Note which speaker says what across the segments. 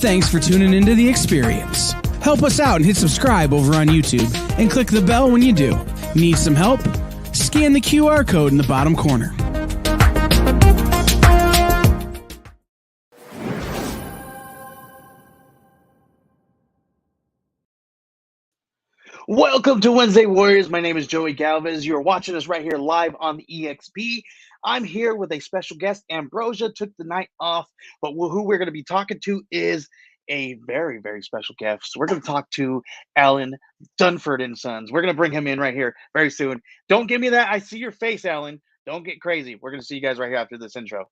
Speaker 1: Thanks for tuning into The Experience. Help us out and hit subscribe over on YouTube and click the bell when you do. Need some help? Scan the QR code in the bottom corner.
Speaker 2: Welcome to Wednesday Warriors. My name is Joey Galvez. You're watching us right here live on the EXP. I'm here with a special guest. Ambrosia took the night off, but who we're going to be talking to is a very, very special guest. So we're going to talk to Alan Dunford and Sons. We're going to bring him in right here very soon. Don't give me that. I see your face, Alan. Don't get crazy. We're going to see you guys right here after this intro.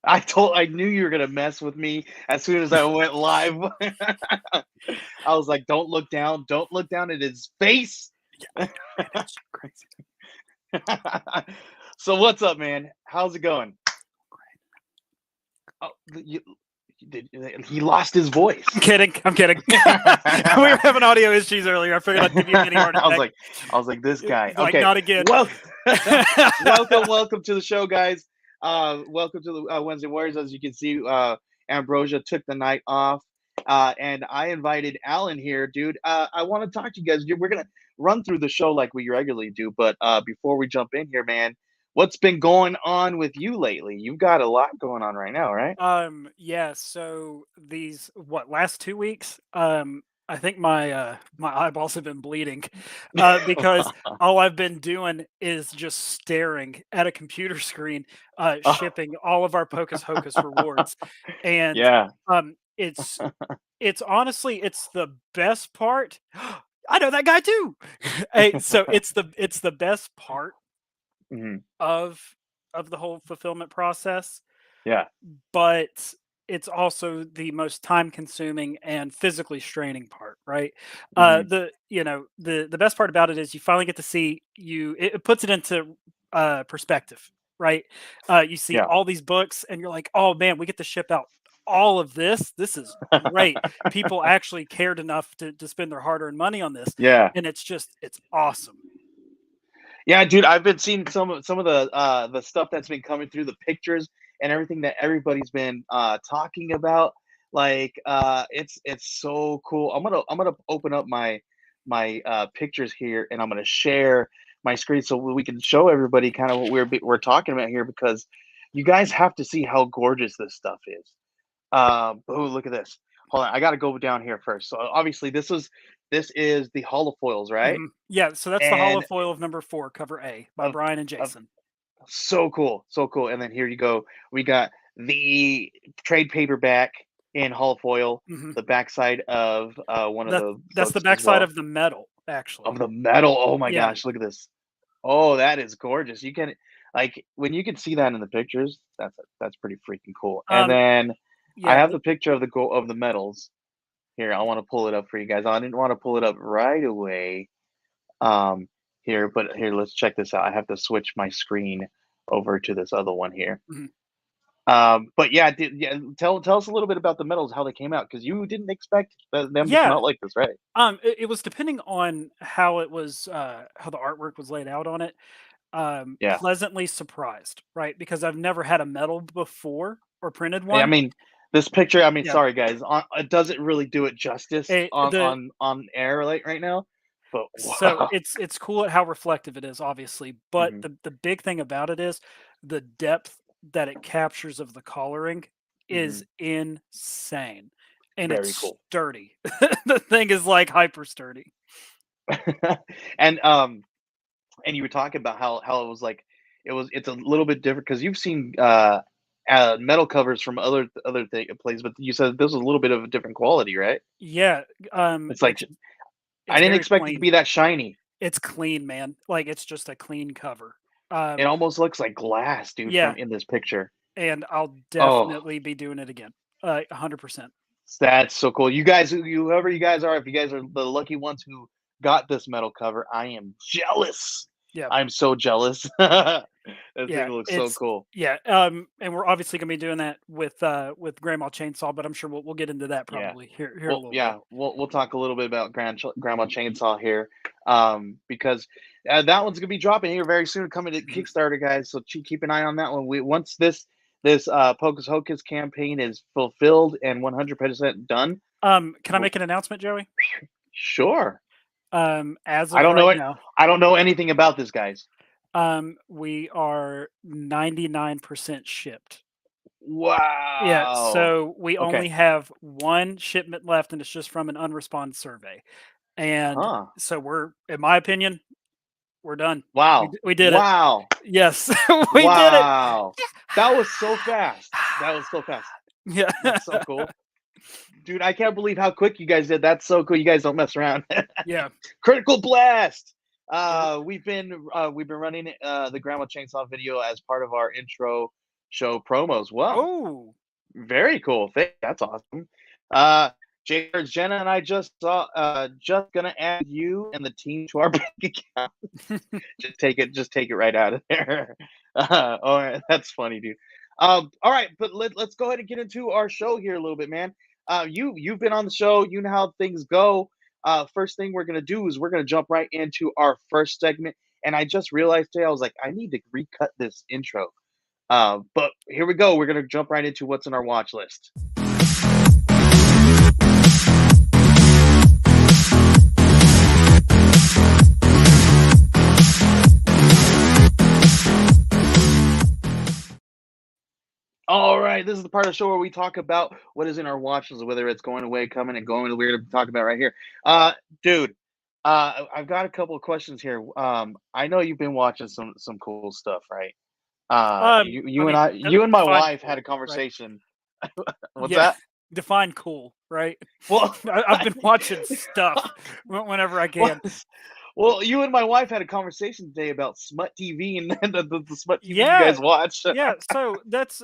Speaker 2: I knew you were gonna mess with me as soon as I went live. I was like, don't look down at his face. So what's up, man? How's it going? Oh, he lost his voice.
Speaker 3: I'm kidding. We were having audio issues earlier. I figured I'd give you a mini heart attack.
Speaker 2: I was like, this guy.
Speaker 3: Like,
Speaker 2: okay,
Speaker 3: not again.
Speaker 2: Welcome to the show, guys. Welcome to the Wednesday Warriors. As you can see, Ambrosia took the night off, and I invited Alan here, dude. I want to talk to you guys. We're gonna run through the show like we regularly do, but before we jump in here, man, what's been going on with you lately? You've got a lot going on right now, right?
Speaker 3: Yeah. So these last 2 weeks, I think my eyeballs have been bleeding because all I've been doing is just staring at a computer screen, shipping all of our Pocus Hocus rewards, and
Speaker 2: yeah,
Speaker 3: it's honestly it's the best part. I know that guy too. Hey, so it's the best part of the whole fulfillment process.
Speaker 2: Yeah,
Speaker 3: but it's also the most time-consuming and physically straining part, right? The best part about it is you finally get to see it puts it into perspective, right? You see all these books, and you're like, oh man, we get to ship out all of this. This is great. People actually cared enough to spend their hard-earned money on this.
Speaker 2: Yeah,
Speaker 3: and it's awesome.
Speaker 2: Yeah, dude, I've been seeing some of the stuff that's been coming through, the pictures and everything that everybody's been talking about. Like, it's so cool. I'm gonna open up my pictures here, and I'm gonna share my screen so we can show everybody kind of what we're talking about here, because you guys have to see how gorgeous this stuff is. Oh, look at this. Hold on, I got to go down here first. So obviously this is the holofoils, right?
Speaker 3: Yeah, so that's the holofoil of number 4, cover A, by Brian and Jason.
Speaker 2: So cool. And then here you go. We got the trade paperback in holofoil, the backside of one of the.
Speaker 3: That's the backside of the metal, actually.
Speaker 2: Of the metal. Oh my gosh! Look at this. Oh, that is gorgeous. You can when you can see that in the pictures. That's pretty freaking cool. And then I have the picture of the metals. Here, I want to pull it up for you guys. I didn't want to pull it up right away. Here, let's check this out. I have to switch my screen over to this other one here. But tell us a little bit about the metals, how they came out, because you didn't expect them to come out like this, right?
Speaker 3: It was depending on how it was, how the artwork was laid out on it. Pleasantly surprised, right? Because I've never had a metal before or printed one.
Speaker 2: I mean, this picture. I mean, sorry guys, it doesn't really do it justice on air right now. But wow.
Speaker 3: So it's cool at how reflective it is, obviously. But the big thing about it is the depth that it captures of the coloring is insane, and
Speaker 2: very
Speaker 3: it's
Speaker 2: cool.
Speaker 3: Sturdy. The thing is like hyper sturdy.
Speaker 2: And you were talking about how it was like it's a little bit different, because you've seen metal covers from other places, but you said this was a little bit of a different quality, right?
Speaker 3: Yeah.
Speaker 2: It's like I didn't expect it to be that shiny.
Speaker 3: It's clean, man. Like, it's just a clean cover.
Speaker 2: It almost looks like glass, dude, in this picture.
Speaker 3: And I'll definitely be doing it again. 100%.
Speaker 2: That's so cool. You guys, whoever you guys are, if you guys are the lucky ones who got this metal cover. I am jealous.
Speaker 3: Yeah.
Speaker 2: I'm so jealous. That
Speaker 3: Yeah,
Speaker 2: thing looks so
Speaker 3: it's
Speaker 2: cool.
Speaker 3: yeah, and we're obviously gonna be doing that with Grandma Chainsaw, but I'm sure we'll get into that
Speaker 2: Yeah.
Speaker 3: probably here in a
Speaker 2: Well,
Speaker 3: little bit.
Speaker 2: yeah, we'll talk a little bit about Grandma Chainsaw here, because that one's gonna be dropping here very soon, coming to
Speaker 3: Mhm.
Speaker 2: Kickstarter, guys. So keep an eye on that one. Once this Pocus Hocus campaign is fulfilled and 100% done.
Speaker 3: Can I make an announcement, Joey?
Speaker 2: Sure.
Speaker 3: As
Speaker 2: I
Speaker 3: of
Speaker 2: don't know
Speaker 3: right
Speaker 2: it.
Speaker 3: now,
Speaker 2: I don't know anything about this, guys.
Speaker 3: we are 99% shipped. Yeah,
Speaker 2: Wow.
Speaker 3: so we
Speaker 2: Okay.
Speaker 3: only have one shipment left, and it's just from an unresponded survey. And
Speaker 2: Huh.
Speaker 3: so in my opinion, we're done.
Speaker 2: Wow.
Speaker 3: We did it.
Speaker 2: Wow.
Speaker 3: Yes, we did it.
Speaker 2: Wow. That was so fast. That was so fast.
Speaker 3: Yeah.
Speaker 2: That's so cool. Dude, I can't believe how quick you guys did. That's so cool. You guys don't mess around.
Speaker 3: Yeah.
Speaker 2: Critical blast.
Speaker 3: Yeah.
Speaker 2: We've been running the Grandma Chainsaw video as part of our intro show promos. Well,
Speaker 3: Oh.
Speaker 2: very cool. That's awesome. Jared, Jenna, and I just gonna add you and the team to our bank account. Just take it right out of there. All right, that's funny, dude. All right, but let's go ahead and get into our show here a little bit, man. You've been on the show, you know how things go. First thing we're gonna do is we're gonna jump right into our first segment. And I just realized today, I was like, I need to recut this intro. But here we go. We're gonna jump right into what's on our watch list. All right, this is the part of the show where we talk about what is in our watch list, whether it's going away, coming, and going. We're going to talk about right here, dude. I've got a couple of questions here. I know you've been watching some cool stuff, right?
Speaker 3: I mean,
Speaker 2: You and my
Speaker 3: define
Speaker 2: wife had a
Speaker 3: cool, right?
Speaker 2: conversation. What's
Speaker 3: Yeah.
Speaker 2: that?
Speaker 3: Define cool, right?
Speaker 2: Well,
Speaker 3: I've been watching stuff whenever I
Speaker 2: well,
Speaker 3: can.
Speaker 2: well, you and my wife had a conversation today about smut TV and the smut TV you
Speaker 3: Yeah.
Speaker 2: guys watch.
Speaker 3: Yeah, so that's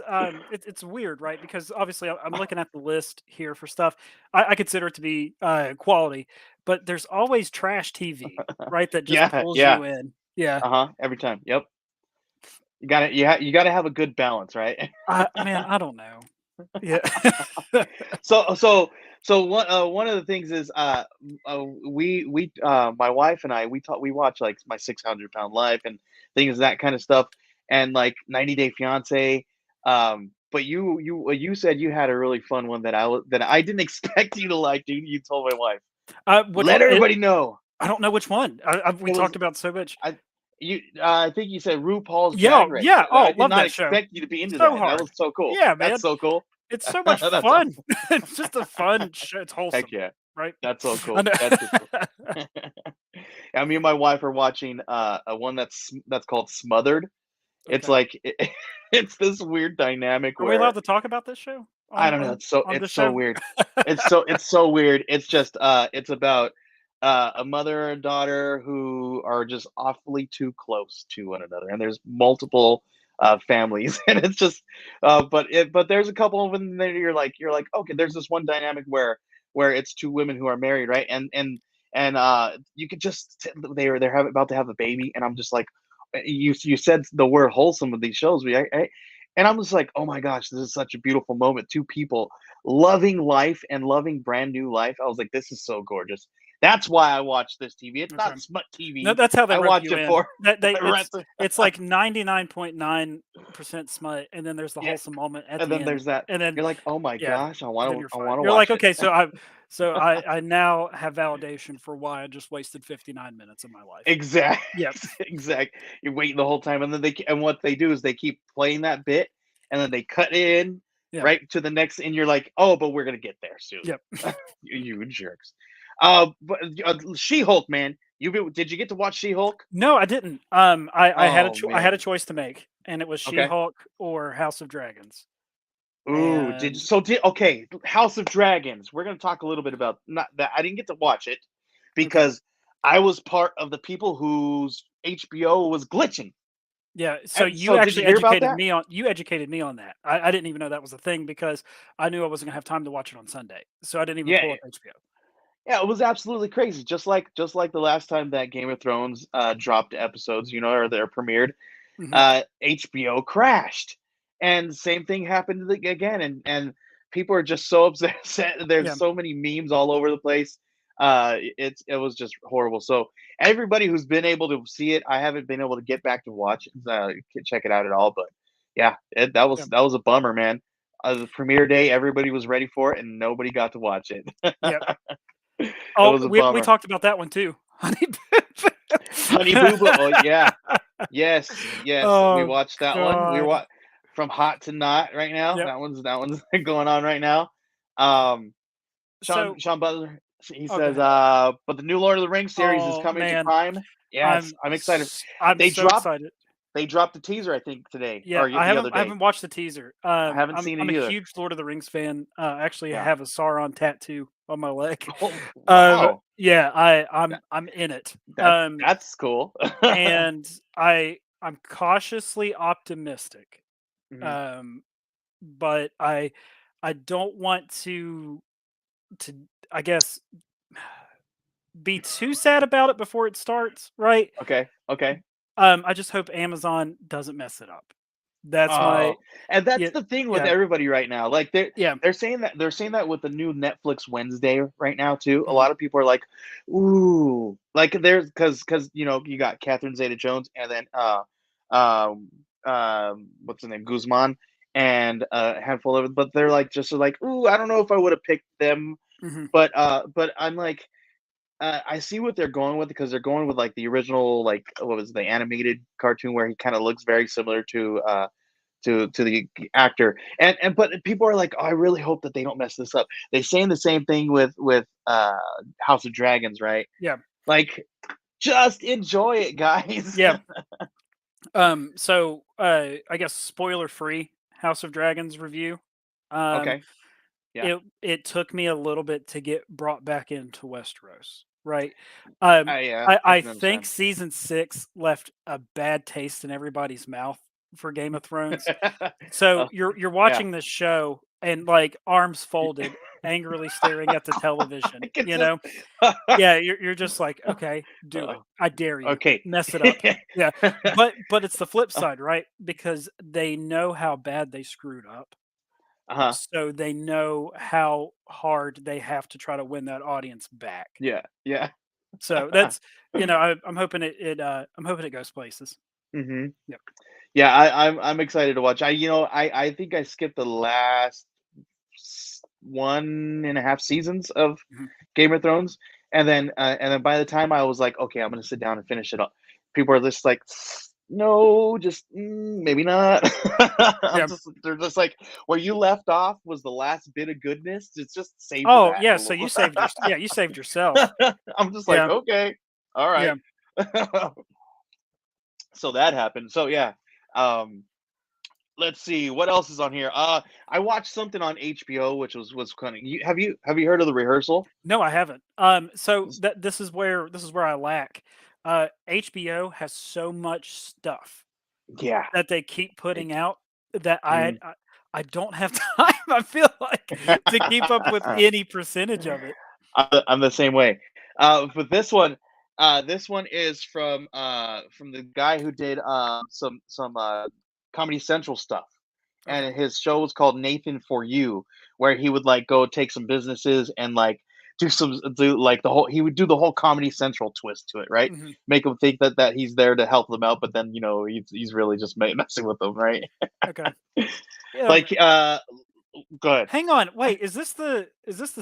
Speaker 3: it's weird, right? Because obviously I'm looking at the list here for stuff. I consider it to be quality, but there's always trash TV, right? That just
Speaker 2: Yeah,
Speaker 3: pulls
Speaker 2: yeah.
Speaker 3: you in. Yeah.
Speaker 2: Every time. Yep. You gotta have a good balance, right?
Speaker 3: Man, I don't know. Yeah.
Speaker 2: So one of the things is we my wife and I we watch like my 600 Pound Life and things that kind of stuff and like 90 Day Fiance. But you said you had a really fun one that I didn't expect you to like, dude. You told my wife.
Speaker 3: Which
Speaker 2: Let
Speaker 3: one?
Speaker 2: everybody know.
Speaker 3: I don't know which one. We
Speaker 2: It was
Speaker 3: talked about so much.
Speaker 2: I think you said RuPaul's
Speaker 3: Yeah,
Speaker 2: Drag Race.
Speaker 3: yeah. Oh,
Speaker 2: I did
Speaker 3: love
Speaker 2: not
Speaker 3: that show.
Speaker 2: expect you to be into
Speaker 3: So
Speaker 2: that. That
Speaker 3: hard.
Speaker 2: was so cool.
Speaker 3: Yeah,
Speaker 2: That's
Speaker 3: man.
Speaker 2: so cool.
Speaker 3: It's so much
Speaker 2: That's
Speaker 3: fun.
Speaker 2: awesome.
Speaker 3: It's just a fun show. It's wholesome,
Speaker 2: Heck yeah.
Speaker 3: right?
Speaker 2: That's so
Speaker 3: I
Speaker 2: cool.
Speaker 3: know.
Speaker 2: That's so cool. Yeah, me and my wife are watching a one that's called Smothered. It's
Speaker 3: Okay.
Speaker 2: like it's this weird dynamic
Speaker 3: Are we allowed
Speaker 2: where
Speaker 3: to talk about this show
Speaker 2: I
Speaker 3: on
Speaker 2: don't know.
Speaker 3: on the
Speaker 2: It's so
Speaker 3: show?
Speaker 2: weird. It's so weird. It's just it's about a mother and daughter who are just awfully too close to one another, and there's multiple families, and it's just but there's a couple of them that you're like okay, there's this one dynamic where it's two women who are married, right? And you could just about to have a baby, and I'm just like, you said the word wholesome with these shows, and I'm just like, oh my gosh, this is such a beautiful moment. Two people loving life and loving brand new life. I was like, this is so gorgeous. That's why I watch this TV. It's
Speaker 3: Okay.
Speaker 2: not smut
Speaker 3: No,
Speaker 2: TV.
Speaker 3: that's how they
Speaker 2: I
Speaker 3: rope
Speaker 2: watch
Speaker 3: you
Speaker 2: it
Speaker 3: in.
Speaker 2: for
Speaker 3: It's it's like 99.9% smut, and then there's the
Speaker 2: yeah.
Speaker 3: wholesome moment at
Speaker 2: And
Speaker 3: the
Speaker 2: then
Speaker 3: end,
Speaker 2: there's that.
Speaker 3: and then
Speaker 2: You're like, oh my
Speaker 3: yeah,
Speaker 2: gosh,
Speaker 3: then you're
Speaker 2: I
Speaker 3: fine.
Speaker 2: want to
Speaker 3: You're like,
Speaker 2: watch it.
Speaker 3: okay, so I now have validation for why I just wasted 59 minutes of my life.
Speaker 2: Exact.
Speaker 3: Yep.
Speaker 2: Exact. You're waiting the whole time, and then what they do is they keep playing that bit, and then they cut in
Speaker 3: Yep.
Speaker 2: right to the next, and you're like, oh, but we're gonna get there soon.
Speaker 3: Yep.
Speaker 2: You jerks. But She-Hulk, man. Did you get to watch She-Hulk?
Speaker 3: No, I didn't. I had
Speaker 2: Oh
Speaker 3: I had a
Speaker 2: man.
Speaker 3: choice to make, and it was
Speaker 2: Okay.
Speaker 3: She-Hulk or House of Dragons.
Speaker 2: Ooh,
Speaker 3: And
Speaker 2: okay, House of Dragons. We're gonna talk a little bit about not that I didn't get to watch it
Speaker 3: okay,
Speaker 2: because I was part of the people whose HBO was glitching.
Speaker 3: yeah. So you
Speaker 2: So did you
Speaker 3: actually
Speaker 2: hear about that?
Speaker 3: educated me on that. I didn't even know that was a thing because I knew I wasn't gonna have time to watch it on Sunday, so I didn't even
Speaker 2: Yeah,
Speaker 3: pull up HBO.
Speaker 2: Yeah, it was absolutely crazy. Just like the last time that Game of Thrones dropped episodes, or they're premiered,
Speaker 3: Mhm.
Speaker 2: HBO crashed, and same thing happened again, and people are just so upset. There's
Speaker 3: Yeah.
Speaker 2: so many memes all over the place. It was just horrible. So everybody who's been able to see it, I haven't been able to get back to watch check it out at all. But yeah, that
Speaker 3: Yeah.
Speaker 2: was a bummer, man. The premiere day, everybody was ready for it, and nobody got to watch it.
Speaker 3: Yeah.
Speaker 2: It
Speaker 3: Oh,
Speaker 2: was a
Speaker 3: we
Speaker 2: bummer.
Speaker 3: talked about that one too. Honey Boo
Speaker 2: Honey
Speaker 3: Boo.
Speaker 2: Boo Boo. Oh yeah, yes, yes. We
Speaker 3: Oh
Speaker 2: watched that one. We were
Speaker 3: god.
Speaker 2: from hot to not right now.
Speaker 3: Yep.
Speaker 2: That one's going on right now. Um, Sean
Speaker 3: So,
Speaker 2: Sean Butler. He
Speaker 3: oh, go
Speaker 2: says,
Speaker 3: ahead.
Speaker 2: but the new Lord of the Rings series is
Speaker 3: Oh
Speaker 2: coming to
Speaker 3: man,
Speaker 2: Prime. Yes, I'm excited.
Speaker 3: I'm
Speaker 2: They
Speaker 3: so
Speaker 2: dropped
Speaker 3: excited.
Speaker 2: they dropped the teaser, I think, today
Speaker 3: Yeah,
Speaker 2: or the other
Speaker 3: I
Speaker 2: day.
Speaker 3: haven't watched the teaser.
Speaker 2: I haven't
Speaker 3: I'm
Speaker 2: seen it
Speaker 3: I'm a
Speaker 2: either.
Speaker 3: huge Lord of the Rings fan. Actually, I
Speaker 2: Yeah.
Speaker 3: have a Sauron tattoo on my leg.
Speaker 2: Oh, wow.
Speaker 3: Yeah,
Speaker 2: That,
Speaker 3: I'm in it.
Speaker 2: that's cool.
Speaker 3: And I'm cautiously optimistic.
Speaker 2: Mhm.
Speaker 3: Um, but I don't want to I guess be too sad about it before it starts, right?
Speaker 2: Okay. Okay.
Speaker 3: I just hope Amazon doesn't mess it up. That's my
Speaker 2: Oh, and that's
Speaker 3: yeah,
Speaker 2: the thing with
Speaker 3: yeah,
Speaker 2: everybody right now. Like
Speaker 3: yeah.
Speaker 2: they're saying that with the new Netflix Wednesday right now too. A
Speaker 3: Mhm,
Speaker 2: lot of people are like, "Ooh," like there's because you got Catherine Zeta-Jones and then what's his name, Guzman, and a handful of it, but they're like just like, "Ooh, I don't know if I would have picked them,"
Speaker 3: mhm,
Speaker 2: but I'm like. I see what they're going with because they're going with like the original, like what was it, the animated cartoon where he kind of looks very similar to the actor, and but people are like, oh, I really hope that they don't mess this up. They saying the same thing with House of Dragons, right?
Speaker 3: yeah,
Speaker 2: Like, just enjoy it, guys.
Speaker 3: yeah. So, I guess spoiler free House of Dragons review. Um,
Speaker 2: Okay, yeah,
Speaker 3: it took me a little bit to get brought back into Westeros, right?
Speaker 2: I
Speaker 3: I
Speaker 2: can
Speaker 3: think
Speaker 2: understand.
Speaker 3: season 6 left a bad taste in everybody's mouth for Game of Thrones. So
Speaker 2: Uh,
Speaker 3: you're
Speaker 2: yeah,
Speaker 3: watching this show and like arms folded, angrily staring at the
Speaker 2: I
Speaker 3: television,
Speaker 2: can
Speaker 3: you
Speaker 2: just.
Speaker 3: know? Yeah, you're just like, "Okay, do it.
Speaker 2: Uh,
Speaker 3: I dare you.
Speaker 2: okay.
Speaker 3: Mess it up." Yeah, but it's the flip side, right? Because they know how bad they screwed up,
Speaker 2: Uh-huh.
Speaker 3: so they know how hard they have to try to win that audience back.
Speaker 2: Yeah, yeah.
Speaker 3: So that's I'm hoping I'm hoping it goes places.
Speaker 2: hmm
Speaker 3: Yep.
Speaker 2: Yeah, I'm excited to watch. I think I skipped the last 1.5 seasons of
Speaker 3: Mhm.
Speaker 2: Game of Thrones, and then by the time I was like, okay, I'm gonna sit down and finish it up. People are just like, no, just maybe not.
Speaker 3: Yeah.
Speaker 2: They're just like, where you left off was the last bit of goodness. Just savor
Speaker 3: Oh,
Speaker 2: that
Speaker 3: yeah,
Speaker 2: a
Speaker 3: so
Speaker 2: little.
Speaker 3: you saved yourself.
Speaker 2: I'm just like,
Speaker 3: Yeah,
Speaker 2: okay, all
Speaker 3: yeah.
Speaker 2: right. So that happened. So yeah. Um, let's see what else is on here. I watched something on HBO, which was kind of. Have you heard of The Rehearsal?
Speaker 3: No, I haven't. So that this is where I lack. HBO has so much stuff
Speaker 2: Yeah.
Speaker 3: that they keep putting out that
Speaker 2: Mhm.
Speaker 3: I don't have time, I feel like, to keep up with any percentage of it.
Speaker 2: I'm the same way. But this one is from the guy who did some Comedy Central stuff,
Speaker 3: Okay.
Speaker 2: and his show was called Nathan for You, where he would like go take some businesses and like do like he would do the whole Comedy Central twist to it, right?
Speaker 3: Mhm.
Speaker 2: Make them think that he's there to help them out, but then he's really just messing with them, right?
Speaker 3: Okay. Yeah.
Speaker 2: Like go ahead.
Speaker 3: Hang on. Wait, is this the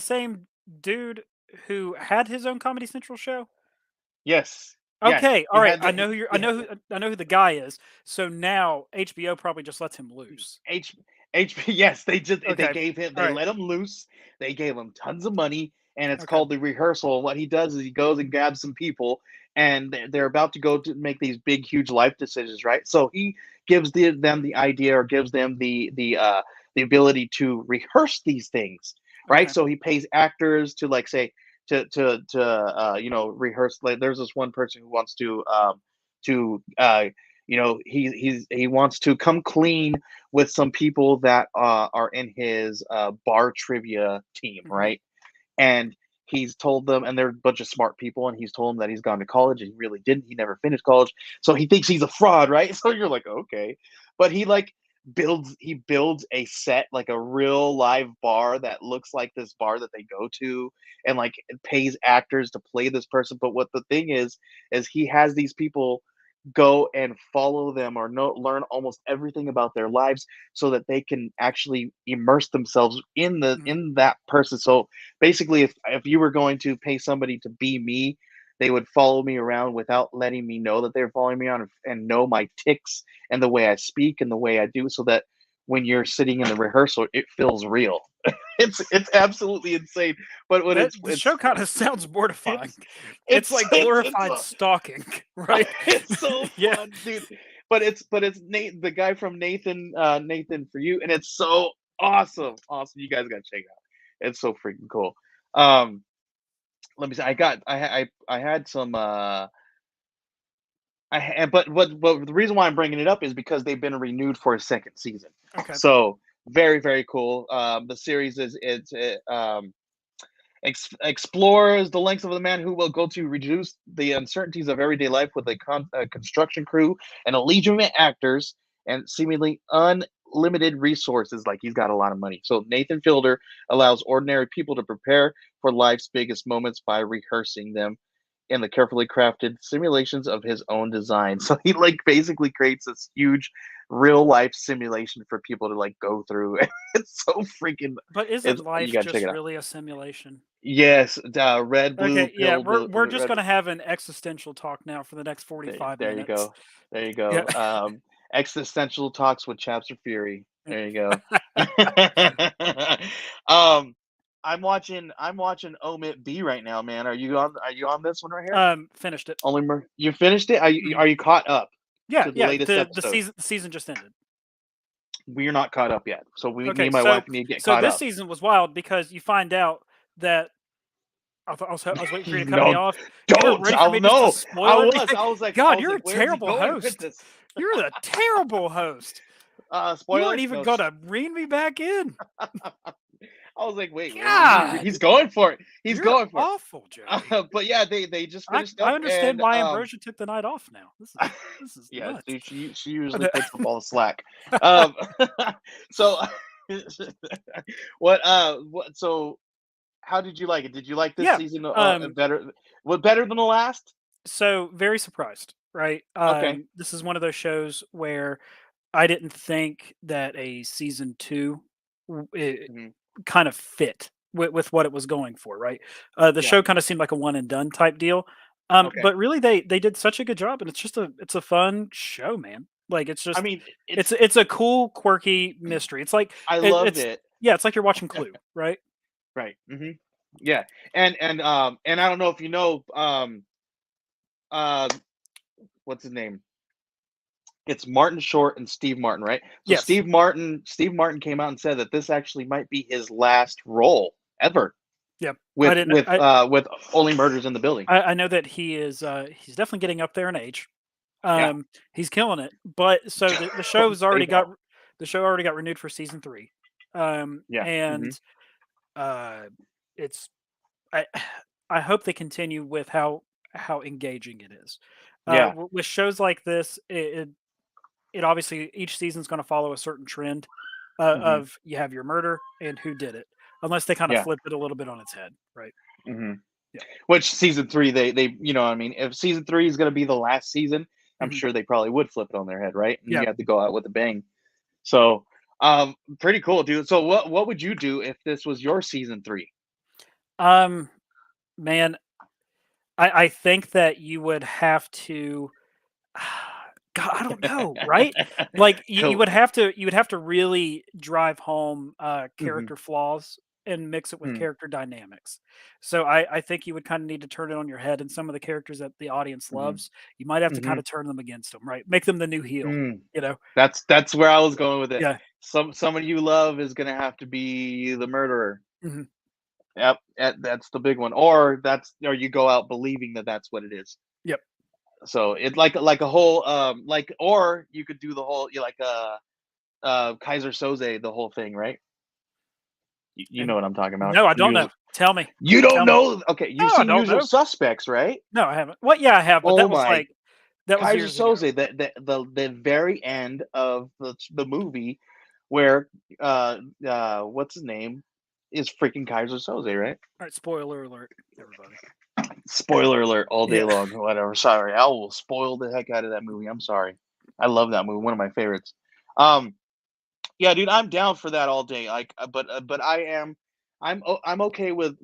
Speaker 3: same dude who had his own Comedy Central show?
Speaker 2: Yes, yes,
Speaker 3: Okay,
Speaker 2: he
Speaker 3: alright,
Speaker 2: had the
Speaker 3: I know who the guy is. So now HBO probably just lets him loose.
Speaker 2: H HP. Yes, they
Speaker 3: Okay,
Speaker 2: gave him they
Speaker 3: alright,
Speaker 2: let him loose. They gave him tons of money, and it's
Speaker 3: okay,
Speaker 2: called The Rehearsal. What he does is he goes and grabs some people, and they're about to go to make these big, huge life decisions, right? So he gives them the idea, or gives them the ability to rehearse these things, right?
Speaker 3: okay,
Speaker 2: So he pays actors to like say to rehearse. Like there's this one person who wants to he wants to come clean with some people that are in his bar trivia team,
Speaker 3: mhm,
Speaker 2: right? And he's told them, and they're a bunch of smart people, and he's told them that he's gone to college, and he really didn't. He never finished college, so he thinks he's a fraud, right? So you're like, okay, but he builds a set, like a real live bar that looks like this bar that they go to, and like it pays actors to play this person. But what the thing is he has these people go and follow them or learn almost everything about their lives so that they can actually immerse themselves
Speaker 3: Mhm.
Speaker 2: in that person. So basically, if you were going to pay somebody to be me, they would follow me around without letting me know that they're following me on, and know my ticks and the way I speak and the way I do, so that when you're sitting in the rehearsal, it feels real. It's absolutely insane. But what
Speaker 3: That
Speaker 2: it's
Speaker 3: the show kind of sounds mortifying.
Speaker 2: it's
Speaker 3: It's
Speaker 2: it's
Speaker 3: like
Speaker 2: it's
Speaker 3: glorified stalking, right?
Speaker 2: it's so
Speaker 3: Yeah.
Speaker 2: fun, dude. But it's Nate, the guy from Nathan for You, and it's so awesome. Awesome. You guys gotta check it out. It's so freaking cool. Um, Let me see. I had some but the reason why I'm bringing it up is because they've been renewed for a second season.
Speaker 3: Okay.
Speaker 2: So very, very cool. The series explores the lengths of the man who will go to reduce the uncertainties of everyday life with a construction crew and a legion of actors and seemingly unlimited resources. Like, he's got a lot of money. So Nathan Fielder allows ordinary people to prepare for life's biggest moments by rehearsing them in the carefully crafted simulations of his own design. So he like basically creates this huge real life simulation for people to like go through. It's so freaking
Speaker 3: But isn't
Speaker 2: it's you
Speaker 3: life
Speaker 2: gotta check
Speaker 3: just
Speaker 2: it out.
Speaker 3: really a simulation?
Speaker 2: Yes, red, blue
Speaker 3: Okay, yeah,
Speaker 2: pill,
Speaker 3: we're just
Speaker 2: red.
Speaker 3: gonna have an existential talk now for the next
Speaker 2: There,
Speaker 3: 45
Speaker 2: there you
Speaker 3: minutes.
Speaker 2: go. There you
Speaker 3: Yeah.
Speaker 2: go. Existential talks with Chaps or Fury. There you go. um, I'm watching Omit B right now, man. Are you on this one right here?
Speaker 3: Finished it.
Speaker 2: You finished it? Are you
Speaker 3: Mhm.
Speaker 2: are you caught up
Speaker 3: Yeah,
Speaker 2: to the
Speaker 3: yeah.
Speaker 2: latest
Speaker 3: The
Speaker 2: episode?
Speaker 3: season just ended.
Speaker 2: We're not caught up yet, so me
Speaker 3: Okay,
Speaker 2: and my
Speaker 3: so
Speaker 2: wife need to get
Speaker 3: so
Speaker 2: caught
Speaker 3: this
Speaker 2: up.
Speaker 3: season was wild because you find out that I was waiting for you to cut me
Speaker 2: No,
Speaker 3: off. You were
Speaker 2: don't.
Speaker 3: ready for
Speaker 2: I
Speaker 3: me just to
Speaker 2: know. I
Speaker 3: spoil it.
Speaker 2: was. I was like, I
Speaker 3: God,
Speaker 2: was
Speaker 3: you're
Speaker 2: like,
Speaker 3: a
Speaker 2: where is he
Speaker 3: terrible
Speaker 2: going with
Speaker 3: host.
Speaker 2: this?
Speaker 3: You're a terrible host. You weren't
Speaker 2: Spoilers?
Speaker 3: even
Speaker 2: No.
Speaker 3: gonna rein me back in.
Speaker 2: I was like, wait, he's
Speaker 3: God,
Speaker 2: going for it. He's
Speaker 3: you're
Speaker 2: going for it.
Speaker 3: awful, Joey.
Speaker 2: But yeah, they just finished
Speaker 3: I
Speaker 2: up,
Speaker 3: understand
Speaker 2: and
Speaker 3: why Ambrosia took the night off now. This is
Speaker 2: yeah,
Speaker 3: nuts.
Speaker 2: dude, she usually picks up all the slack. Um, so so how did you like it? Did you like this
Speaker 3: Yeah.
Speaker 2: season
Speaker 3: Um.
Speaker 2: better? What, better than the last?
Speaker 3: So very surprised, right?
Speaker 2: Okay.
Speaker 3: This is one of those shows where I didn't think that a season two it
Speaker 2: Hmm.
Speaker 3: kind of fit with what it was going for, right? The
Speaker 2: Yeah.
Speaker 3: show kind of seemed like a one and done type deal.
Speaker 2: Okay.
Speaker 3: But really they did such a good job, and it's a fun show, man. Like
Speaker 2: I mean,
Speaker 3: it's a cool, quirky mystery. It's like
Speaker 2: I loved
Speaker 3: it's
Speaker 2: it.
Speaker 3: yeah, it's like you're watching Clue, right?
Speaker 2: Right. Yeah. And I don't know if you know uh what's his name? It's Martin Short and Steve Martin, right? So
Speaker 3: Yes.
Speaker 2: Steve Martin came out and said that this actually might be his last role ever
Speaker 3: Yeah. I
Speaker 2: with
Speaker 3: didn't.
Speaker 2: with Only Murders in the Building.
Speaker 3: I know that he is he's definitely getting up there in age.
Speaker 2: Yeah.
Speaker 3: He's killing it. But so
Speaker 2: Play ball.
Speaker 3: the show already got renewed for season 3.
Speaker 2: Yeah.
Speaker 3: And uh it's I I hope they continue with how engaging it is.
Speaker 2: Yeah.
Speaker 3: With shows like this, it obviously each season's going to follow a certain trend
Speaker 2: hmm
Speaker 3: of you have your murder and who did it, unless they kind of
Speaker 2: Yeah.
Speaker 3: flip it a little bit on its head, right?
Speaker 2: hmm
Speaker 3: Yeah.
Speaker 2: Which season 3 they what I mean, if season 3 is going to be the last season, I'm
Speaker 3: Mhm.
Speaker 2: sure they probably would flip it on their head, right? And
Speaker 3: Yeah.
Speaker 2: you have to go out with a bang. So, pretty cool, dude. So what would you do if this was your season 3?
Speaker 3: Um, Man, I think that you would have to God, I don't know, right? Like
Speaker 2: Go.
Speaker 3: you would have to really drive home
Speaker 2: Mhm.
Speaker 3: character flaws and mix it with
Speaker 2: Mm,
Speaker 3: character dynamics. So I think you would kind of need to turn it on your head, and some of the characters that the audience
Speaker 2: mhm,
Speaker 3: loves, you might have to kind
Speaker 2: mhm,
Speaker 3: of turn them against them, right? Make them the new heel,
Speaker 2: mm.
Speaker 3: you know?
Speaker 2: That's where I was going with it.
Speaker 3: Yeah.
Speaker 2: Someone you love is gonna have to be the murderer.
Speaker 3: Mhm.
Speaker 2: Yep, that's the big one. Or you go out believing that that's what it is.
Speaker 3: Yep.
Speaker 2: So it's like a whole like, or you could do the whole, you like Kaiser Soze, the whole thing, right? You know what I'm talking about.
Speaker 3: No, I don't know. Tell me.
Speaker 2: You don't
Speaker 3: Tell me.
Speaker 2: know? Okay,
Speaker 3: No,
Speaker 2: you've
Speaker 3: I
Speaker 2: seen
Speaker 3: don't
Speaker 2: Usual
Speaker 3: know.
Speaker 2: Suspects, right?
Speaker 3: No, I haven't. What? Yeah, I have, but
Speaker 2: Oh
Speaker 3: that was
Speaker 2: my, Kaiser
Speaker 3: years ago.
Speaker 2: Soze, the very end of the movie, where what's his name is freaking Kaiser Soze, right?
Speaker 3: All right, spoiler alert, everybody.
Speaker 2: Spoiler alert all day
Speaker 3: Yeah.
Speaker 2: long. Whatever. Sorry, I will spoil the heck out of that movie. I'm sorry. I love that movie. One of my favorites. Yeah, dude, I'm down for that all day. Like, but I'm okay with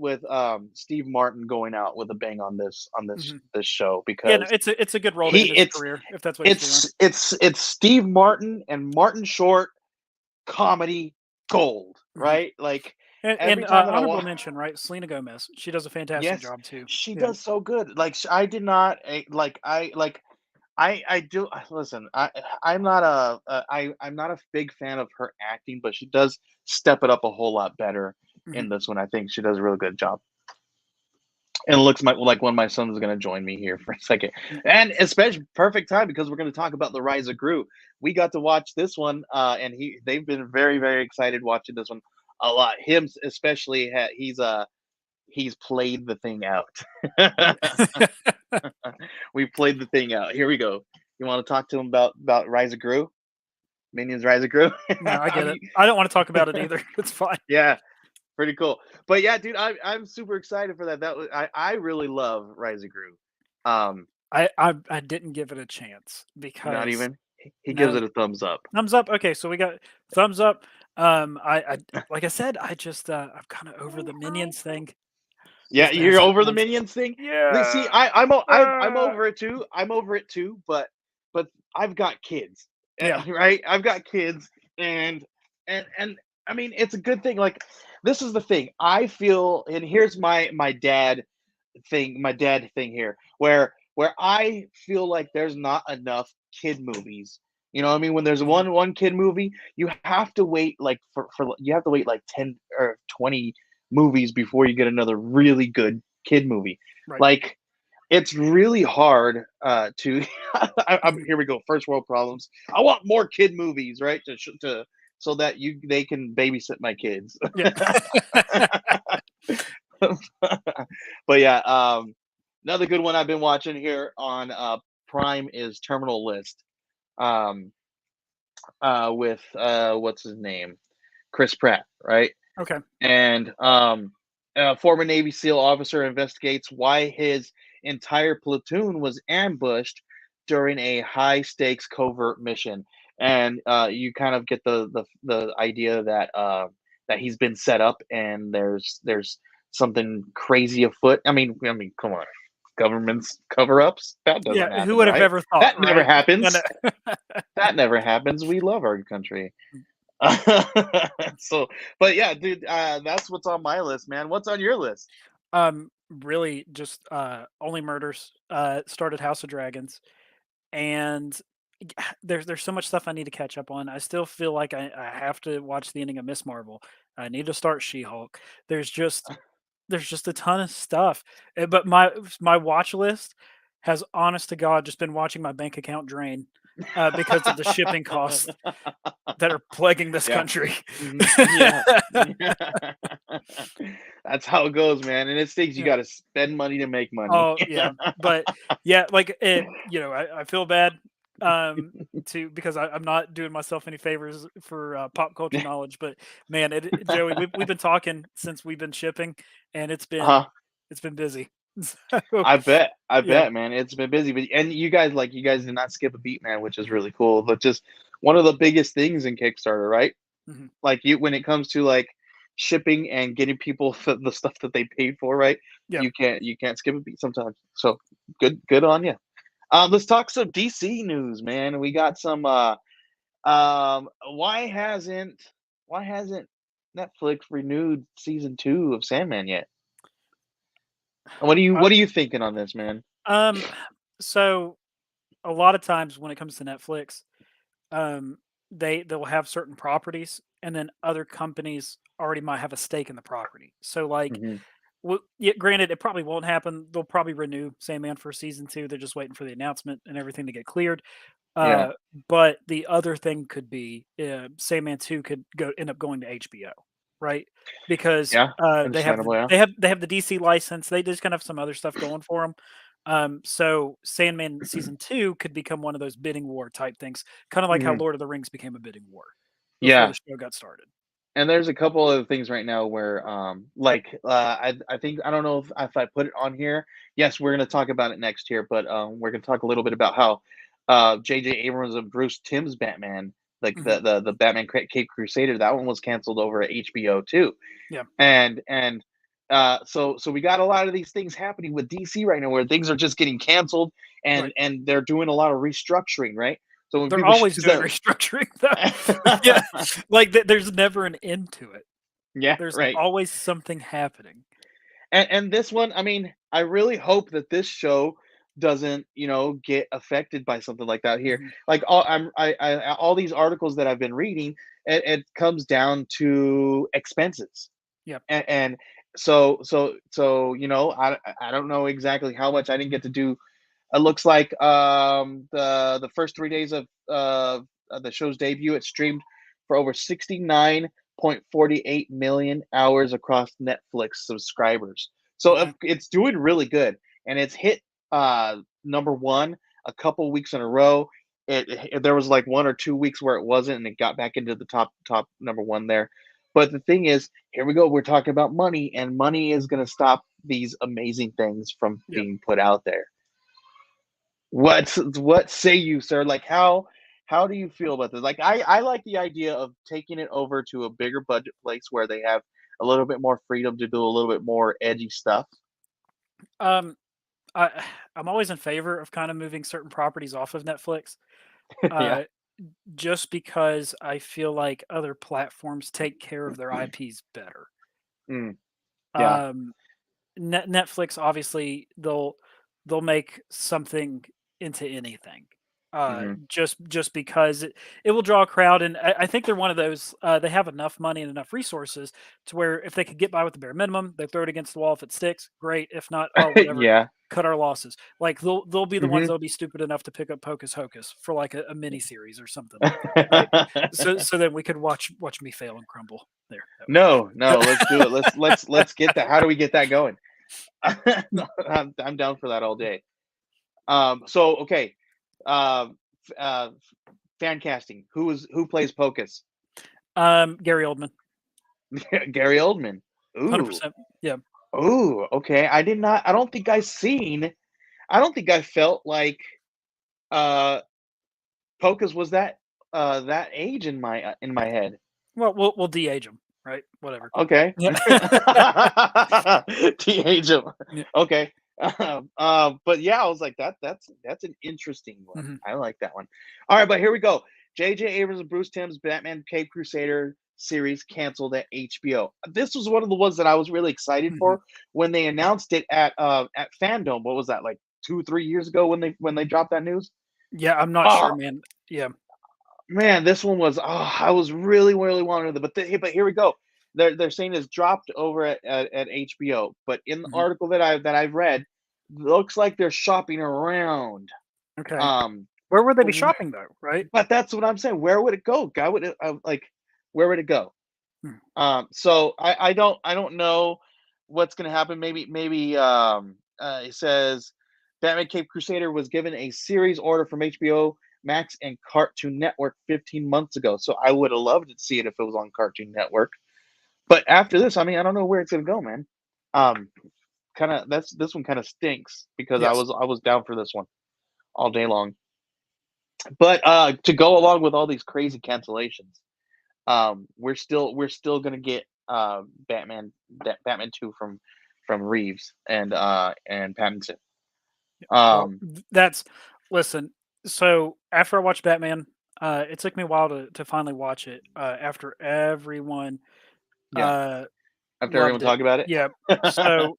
Speaker 2: Steve Martin going out with a bang on this
Speaker 3: Mhm.
Speaker 2: this show
Speaker 3: Yeah, no,
Speaker 2: because
Speaker 3: it's a good role to end his career if that's what he's doing.
Speaker 2: it's Steve Martin and Martin Short comedy gold,
Speaker 3: Mhm.
Speaker 2: right? Like
Speaker 3: And,
Speaker 2: every time that I
Speaker 3: honorable
Speaker 2: watch,
Speaker 3: mention, right? Selena Gomez. She does a fantastic
Speaker 2: yes,
Speaker 3: job too.
Speaker 2: she
Speaker 3: Yeah.
Speaker 2: does so good. Like I did not like I do listen. I'm not a big fan of her acting, but she does step it up a whole lot better
Speaker 3: Mhm.
Speaker 2: in this one. I think she does a really good job. And it looks like one of my sons is going to join me here for a second, and especially perfect time because we're going to talk about the Rise of Gru. We got to watch this one, and they've been very excited watching this one a lot. Him especially, he's played the thing out. We played the thing out. Here we go. You want to talk to him about Rise of Gru? Minions Rise of Gru?
Speaker 3: No, I get it. I don't want to talk about it either. It's fine.
Speaker 2: Yeah, pretty cool. But yeah, dude, I'm super excited for that. I really love Rise of Gru.
Speaker 3: I didn't give it a chance
Speaker 2: Not
Speaker 3: because
Speaker 2: even he gives
Speaker 3: no
Speaker 2: it a thumbs up.
Speaker 3: thumbs up. Okay, so we got thumbs up. I like I said, I'm kind of over the Minions thing.
Speaker 2: Yeah,
Speaker 3: As bad as
Speaker 2: you're
Speaker 3: that
Speaker 2: over the
Speaker 3: sounds.
Speaker 2: Minions thing. See,
Speaker 3: Yeah.
Speaker 2: I'm over it too. I'm over it too. But I've got kids,
Speaker 3: Yeah.
Speaker 2: right? I've got kids, and I mean, it's a good thing. Like this is the thing. I feel, and here's my dad thing here, where I feel like there's not enough kid movies. You know what I mean? When there's
Speaker 3: Mhm.
Speaker 2: one kid movie, you have to wait like for you have to wait like 10 or 20 movies before you get another really good kid movie.
Speaker 3: Right.
Speaker 2: Like it's really hard to here we go, first world problems. I want more kid movies, right? To so that they can babysit my kids.
Speaker 3: Yeah.
Speaker 2: But yeah, another good one I've been watching here on Prime is Terminal List. Um, with what's his name, Chris Pratt, right?
Speaker 3: Okay.
Speaker 2: And a former Navy SEAL officer investigates why his entire platoon was ambushed during a high stakes covert mission, and you kind of get the idea that that he's been set up and there's something crazy afoot. I mean, come on, governments cover ups, that
Speaker 3: Yeah.
Speaker 2: doesn't
Speaker 3: Who
Speaker 2: happen,
Speaker 3: would have
Speaker 2: right?
Speaker 3: ever thought,
Speaker 2: That never
Speaker 3: right? No,
Speaker 2: happens.
Speaker 3: no.
Speaker 2: That never happens. We love our country. So, but yeah, dude, that's what's on my list, man. What's on your list?
Speaker 3: Really just only murders. Started House of Dragons, and there's so much stuff I need to catch up on. I still feel like I have to watch the ending of Miss Marvel. I need to start She-Hulk. There's just there's just a ton of stuff. But my watch list has honest to God just been watching my bank account drain because of the shipping costs that are plaguing this
Speaker 2: Yeah.
Speaker 3: country.
Speaker 2: Yeah. That's how it goes, man. In the States, you
Speaker 3: Yeah.
Speaker 2: got to spend money to make money.
Speaker 3: Oh yeah, but yeah, like I feel bad because I'm not doing myself any favors for pop culture knowledge, but man, Joey, we've been talking since we've been shipping, and
Speaker 2: Uh-huh.
Speaker 3: it's been busy. So
Speaker 2: I
Speaker 3: yeah,
Speaker 2: bet, man. It's been busy, but and you guys did not skip a beat, man, which is really cool. But just one of the biggest things in Kickstarter, right?
Speaker 3: mhm,
Speaker 2: Like you, when it comes to like shipping and getting people the stuff that they paid for, right?
Speaker 3: yeah.
Speaker 2: You can't skip a beat sometimes. So good on you. Let's talk some DC news, man. We got some. Why hasn't Netflix renewed season 2 of Sandman yet?
Speaker 3: Uh,
Speaker 2: What are you thinking on this, man?
Speaker 3: um, so a lot of times when it comes to Netflix, um, they'll have certain properties, and then other companies already might have a stake in the property. So like
Speaker 2: Hmm.
Speaker 3: well, yeah, granted, it probably won't happen. They'll probably renew Sandman for season 2. They're just waiting for the announcement and everything to get cleared.
Speaker 2: Yeah.
Speaker 3: But the other thing could be Sandman 2 could end up going to HBO, right? Because
Speaker 2: Yeah,
Speaker 3: they have
Speaker 2: understandable. Yeah.
Speaker 3: they have the DC license. They just kind of have some other stuff going for them. So Sandman season 2 could become one of those bidding war type things, kind of like how
Speaker 2: Mhm.
Speaker 3: Lord of the Rings became a bidding war before
Speaker 2: Yeah.
Speaker 3: the show got started.
Speaker 2: And there's a couple of things right now where, I think I don't know if I put it on here. Yes, we're gonna talk about it next year, but we're gonna talk a little bit about how J.J. Abrams and Bruce Timm's Batman, like
Speaker 3: Mhm.
Speaker 2: the Batman Cape Crusader, that one was canceled over at HBO too.
Speaker 3: Yeah,
Speaker 2: And so we got a lot of these things happening with DC right now, where things are just getting canceled,
Speaker 3: right.
Speaker 2: and they're doing a lot of restructuring, right? So when
Speaker 3: They're
Speaker 2: people
Speaker 3: always
Speaker 2: use
Speaker 3: doing
Speaker 2: that,
Speaker 3: restructuring though. Yeah, like there's never an end to it.
Speaker 2: yeah,
Speaker 3: There's
Speaker 2: right.
Speaker 3: always something happening.
Speaker 2: And this one, I mean, I really hope that this show doesn't, get affected by something like that here.
Speaker 3: Mhm.
Speaker 2: Like all these articles that I've been reading, it comes down to expenses.
Speaker 3: Yep.
Speaker 2: And so I don't know exactly how much. I didn't get to do. It looks like the first 3 days of the show's debut, it streamed for over 69.48 million hours across Netflix subscribers. So
Speaker 3: Okay.
Speaker 2: it's doing really good, and it's hit number one a couple weeks in a row. There was like 1 or 2 weeks where it wasn't, and it got back into the top number one there. But the thing is, here we go. We're talking about money, and money is going to stop these amazing things from
Speaker 3: Yep.
Speaker 2: being put out there. What say you, sir? Like how do you feel about this? Like I like the idea of taking it over to a bigger budget place where they have a little bit more freedom to do a little bit more edgy stuff.
Speaker 3: Um, I'm always in favor of kind of moving certain properties off of Netflix,
Speaker 2: Yeah.
Speaker 3: uh, just because I feel like other platforms take care of their IPs better.
Speaker 2: Mm, yeah.
Speaker 3: Um, Netflix obviously they'll make something into anything.
Speaker 2: Hmm.
Speaker 3: Just because it will draw a crowd, and I think they're one of those. They have enough money and enough resources to where if they could get by with the bare minimum, they throw it against the wall. If it sticks, great. If not, oh whatever,
Speaker 2: Yeah.
Speaker 3: cut our losses. Like they'll be the ones
Speaker 2: Hmm.
Speaker 3: that'll be stupid enough to pick up Pocus Hocus for like a mini series or something, right? So then we could watch me fail and crumble. There, that was
Speaker 2: No,
Speaker 3: good.
Speaker 2: no, let's do it. Let's get that. How do we get that going? I'm down for that all day. So okay. Uh, fan casting. Who plays Pocus?
Speaker 3: Gary Oldman,
Speaker 2: Gary Oldman. Ooh.
Speaker 3: 100%. Yeah.
Speaker 2: Ooh, okay. I did not. I don't think I felt like uh Pocus was that age in my head.
Speaker 3: Well, we'll de-age him, right? Whatever.
Speaker 2: Okay.
Speaker 3: Yeah.
Speaker 2: TH him.
Speaker 3: Yeah.
Speaker 2: Okay. But yeah, I was like that's an interesting one.
Speaker 3: Mhm.
Speaker 2: I like that one. All right, but here we go. J.J. Abrams and Bruce Timm's Batman Cape Crusader series canceled at HBO. This was one of the ones that I was really excited
Speaker 3: Mhm.
Speaker 2: for when they announced it at Fandom. What was that, like 2 3 years ago when they dropped that news?
Speaker 3: Yeah, I'm not
Speaker 2: Oh
Speaker 3: sure, man. Yeah.
Speaker 2: man, this one was. I was really wanting it, but here we go. They're saying it's dropped over at HBO, but in the
Speaker 3: Mhm.
Speaker 2: article that I've read, looks like they're shopping around.
Speaker 3: Okay.
Speaker 2: Um,
Speaker 3: Where would they be
Speaker 2: where,
Speaker 3: shopping though, right?
Speaker 2: but that's what I'm saying. Where would it go? Guy would it like? Where would it go?
Speaker 3: Hmm.
Speaker 2: So I don't know what's gonna happen. Maybe it says Batman Cape Crusader was given a series order from HBO Max and Cartoon Network 15 months ago. So I would have loved to see it if it was on Cartoon Network. But after this, I mean, I don't know where it's gonna go, man. Um, kind of this one kind of stinks because I
Speaker 3: Yes.
Speaker 2: was I was down for this one all day long. But to go along with all these crazy cancellations, we're still gonna get Batman 2 from Reeves and Pattinson.
Speaker 3: Well,
Speaker 2: Um,
Speaker 3: that's listen. So after I watched Batman, it took me a while to finally watch it. After everyone
Speaker 2: yeah,
Speaker 3: uh
Speaker 2: after everyone
Speaker 3: loved it.
Speaker 2: talked about it.
Speaker 3: Yeah. So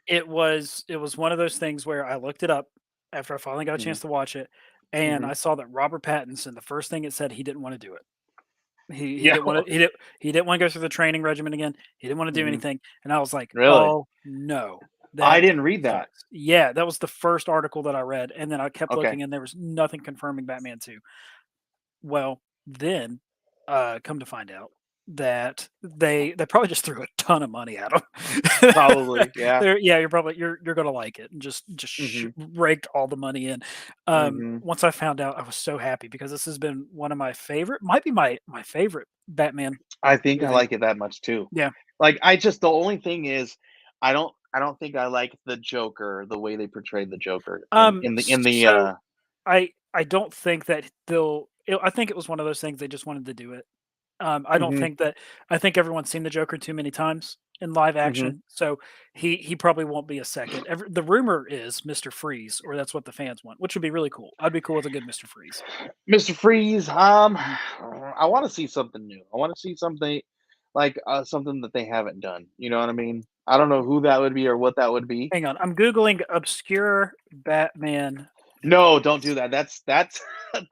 Speaker 3: it was one of those things where I looked it up after I finally got a
Speaker 2: Mhm,
Speaker 3: chance to watch it, and
Speaker 2: mhm.
Speaker 3: I saw that Robert Pattinson, the first thing it said, he didn't want to do it. He
Speaker 2: Yeah.
Speaker 3: didn't want to he didn't want to go through the training regimen again. He didn't want to do
Speaker 2: Mhm.
Speaker 3: anything, and I was like,
Speaker 2: Really?
Speaker 3: "Oh no,
Speaker 2: I
Speaker 3: that
Speaker 2: didn't read that.
Speaker 3: sucks." Yeah, that was the first article that I read, and then I kept
Speaker 2: Okay.
Speaker 3: looking, and there was nothing confirming Batman 2. Well, then come to find out that they probably just threw a ton of money at him.
Speaker 2: Probably, yeah.
Speaker 3: You're probably you're gonna like it, and just
Speaker 2: Mhm.
Speaker 3: raked all the money in.
Speaker 2: Mhm.
Speaker 3: Once I found out, I was so happy because this has been one of my favorite, might be my favorite Batman
Speaker 2: I think I
Speaker 3: movie.
Speaker 2: like it that much too.
Speaker 3: Yeah.
Speaker 2: Like, I just the only thing is, I don't think I like the Joker, the way they portrayed the Joker
Speaker 3: So I don't think that I think it was one of those things they just wanted to do it. I don't
Speaker 2: Mhm,
Speaker 3: think that I think everyone's seen the Joker too many times in live
Speaker 2: mhm.
Speaker 3: action, so he probably won't be a second. The rumor is Mr. Freeze, or that's what the fans want, which would be really cool. I'd be cool with a good Mr. Freeze.
Speaker 2: Mr. Freeze,
Speaker 3: Mhm.
Speaker 2: I wanna see something new. I wanna see something like, something that they haven't done, you know what I mean? I don't know who that would be or what that would be.
Speaker 3: Hang on, I'm googling obscure Batman villain.
Speaker 2: No, don't do that. That's that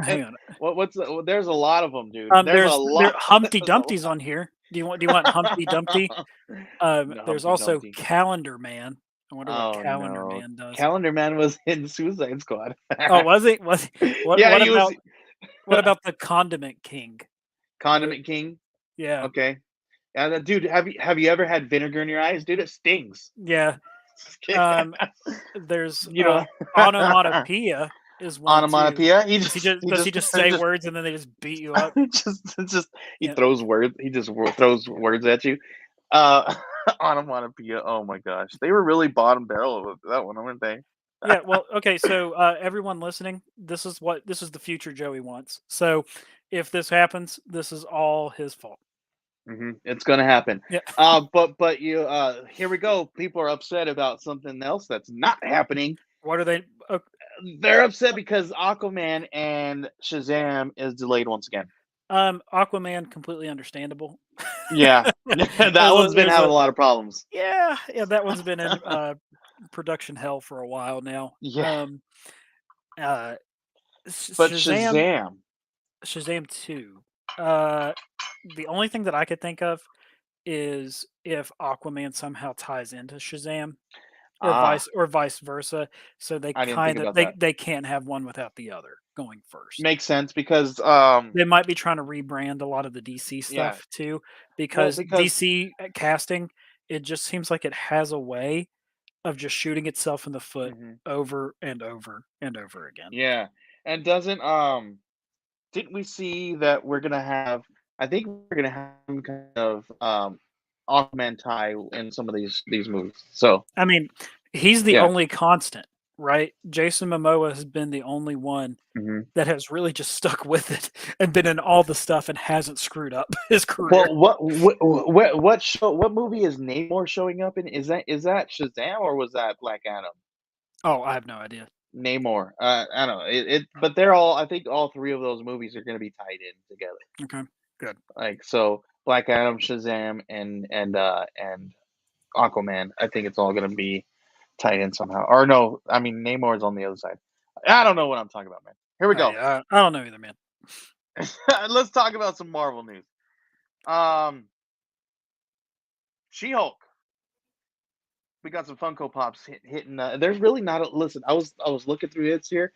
Speaker 3: Hang on.
Speaker 2: there's a lot of them, dude. There's a
Speaker 3: There
Speaker 2: lot.
Speaker 3: Humpty
Speaker 2: There's a
Speaker 3: Dumpty's on here. Do you want Humpty Dumpty?
Speaker 2: lot. No,
Speaker 3: There's
Speaker 2: Humpty
Speaker 3: also
Speaker 2: Dumpty.
Speaker 3: Calendar Man. I wonder what
Speaker 2: Oh,
Speaker 3: Calendar
Speaker 2: no.
Speaker 3: Man does.
Speaker 2: Calendar Man was in Suicide Squad.
Speaker 3: Oh, was he? Was he?
Speaker 2: Yeah,
Speaker 3: What
Speaker 2: he was
Speaker 3: about the Condiment King? What?
Speaker 2: Condiment King.
Speaker 3: Yeah,
Speaker 2: Okay. Yeah, dude, have you ever had vinegar in your eyes? Dude, it stings.
Speaker 3: yeah. Um, there's
Speaker 2: You know,
Speaker 3: onomatopoeia is one too.
Speaker 2: onomatopoeia.
Speaker 3: Does he just say words and then they just beat you up?
Speaker 2: Just he
Speaker 3: Yeah.
Speaker 2: throws words. He just throws words at you. Uh, onomatopoeia. Oh my gosh, they were really bottom barrel with that one, weren't they?
Speaker 3: Yeah, well, okay, so everyone listening, this is the future Joey wants. So if this happens, this is all his fault.
Speaker 2: It's gonna happen.
Speaker 3: Yeah.
Speaker 2: But you here we go. People are upset about something else that's not happening.
Speaker 3: What are they?
Speaker 2: They're upset because Aquaman and Shazam is delayed once again.
Speaker 3: Aquaman, completely understandable.
Speaker 2: Yeah, that
Speaker 3: there's
Speaker 2: one's been
Speaker 3: there's
Speaker 2: having
Speaker 3: a
Speaker 2: a lot of problems.
Speaker 3: yeah, that one's been in production hell for a while now.
Speaker 2: Yeah,
Speaker 3: Uh,
Speaker 2: but
Speaker 3: Shazam,
Speaker 2: Shazam.
Speaker 3: Shazam 2. Uh, the only thing that I could think of is if Aquaman somehow ties into Shazam,
Speaker 2: Ah,
Speaker 3: or vice versa. So
Speaker 2: I didn't think about that.
Speaker 3: they can't have one without the other going first.
Speaker 2: Makes sense because
Speaker 3: They might be trying to rebrand a lot of the DC
Speaker 2: yeah.
Speaker 3: stuff too,
Speaker 2: Well,
Speaker 3: because
Speaker 2: because
Speaker 3: DC casting, it just seems like it has a way of just shooting itself in the foot
Speaker 2: mhm,
Speaker 3: over and over and over again.
Speaker 2: yeah, and doesn't didn't we see that we're gonna have? I think we're gonna have some kind of Aquaman tie in some of these movies. So
Speaker 3: I mean, he's the
Speaker 2: yeah,
Speaker 3: only constant, right? Jason Momoa has been the only one
Speaker 2: hmm
Speaker 3: that has really just stuck with it and been in all the stuff and hasn't screwed up his career.
Speaker 2: Well, what show? What movie is Namor showing up in? Is that Shazam or was that Black Adam?
Speaker 3: Oh, I have no idea.
Speaker 2: Namor. I don't know. But they're all. I think all three of those movies are going to be tied in together.
Speaker 3: Okay, good.
Speaker 2: Like so, Black Adam, Shazam, and Aquaman. I think it's all going to be tied in somehow. Or no, I mean Namor is on the other side. I don't know what I'm talking about, man. Here we go.
Speaker 3: I don't know either, man.
Speaker 2: Let's talk about some Marvel news. Um, She-Hulk. We got some Funko Pops hitting. There's really not a listen. I was looking through hits here,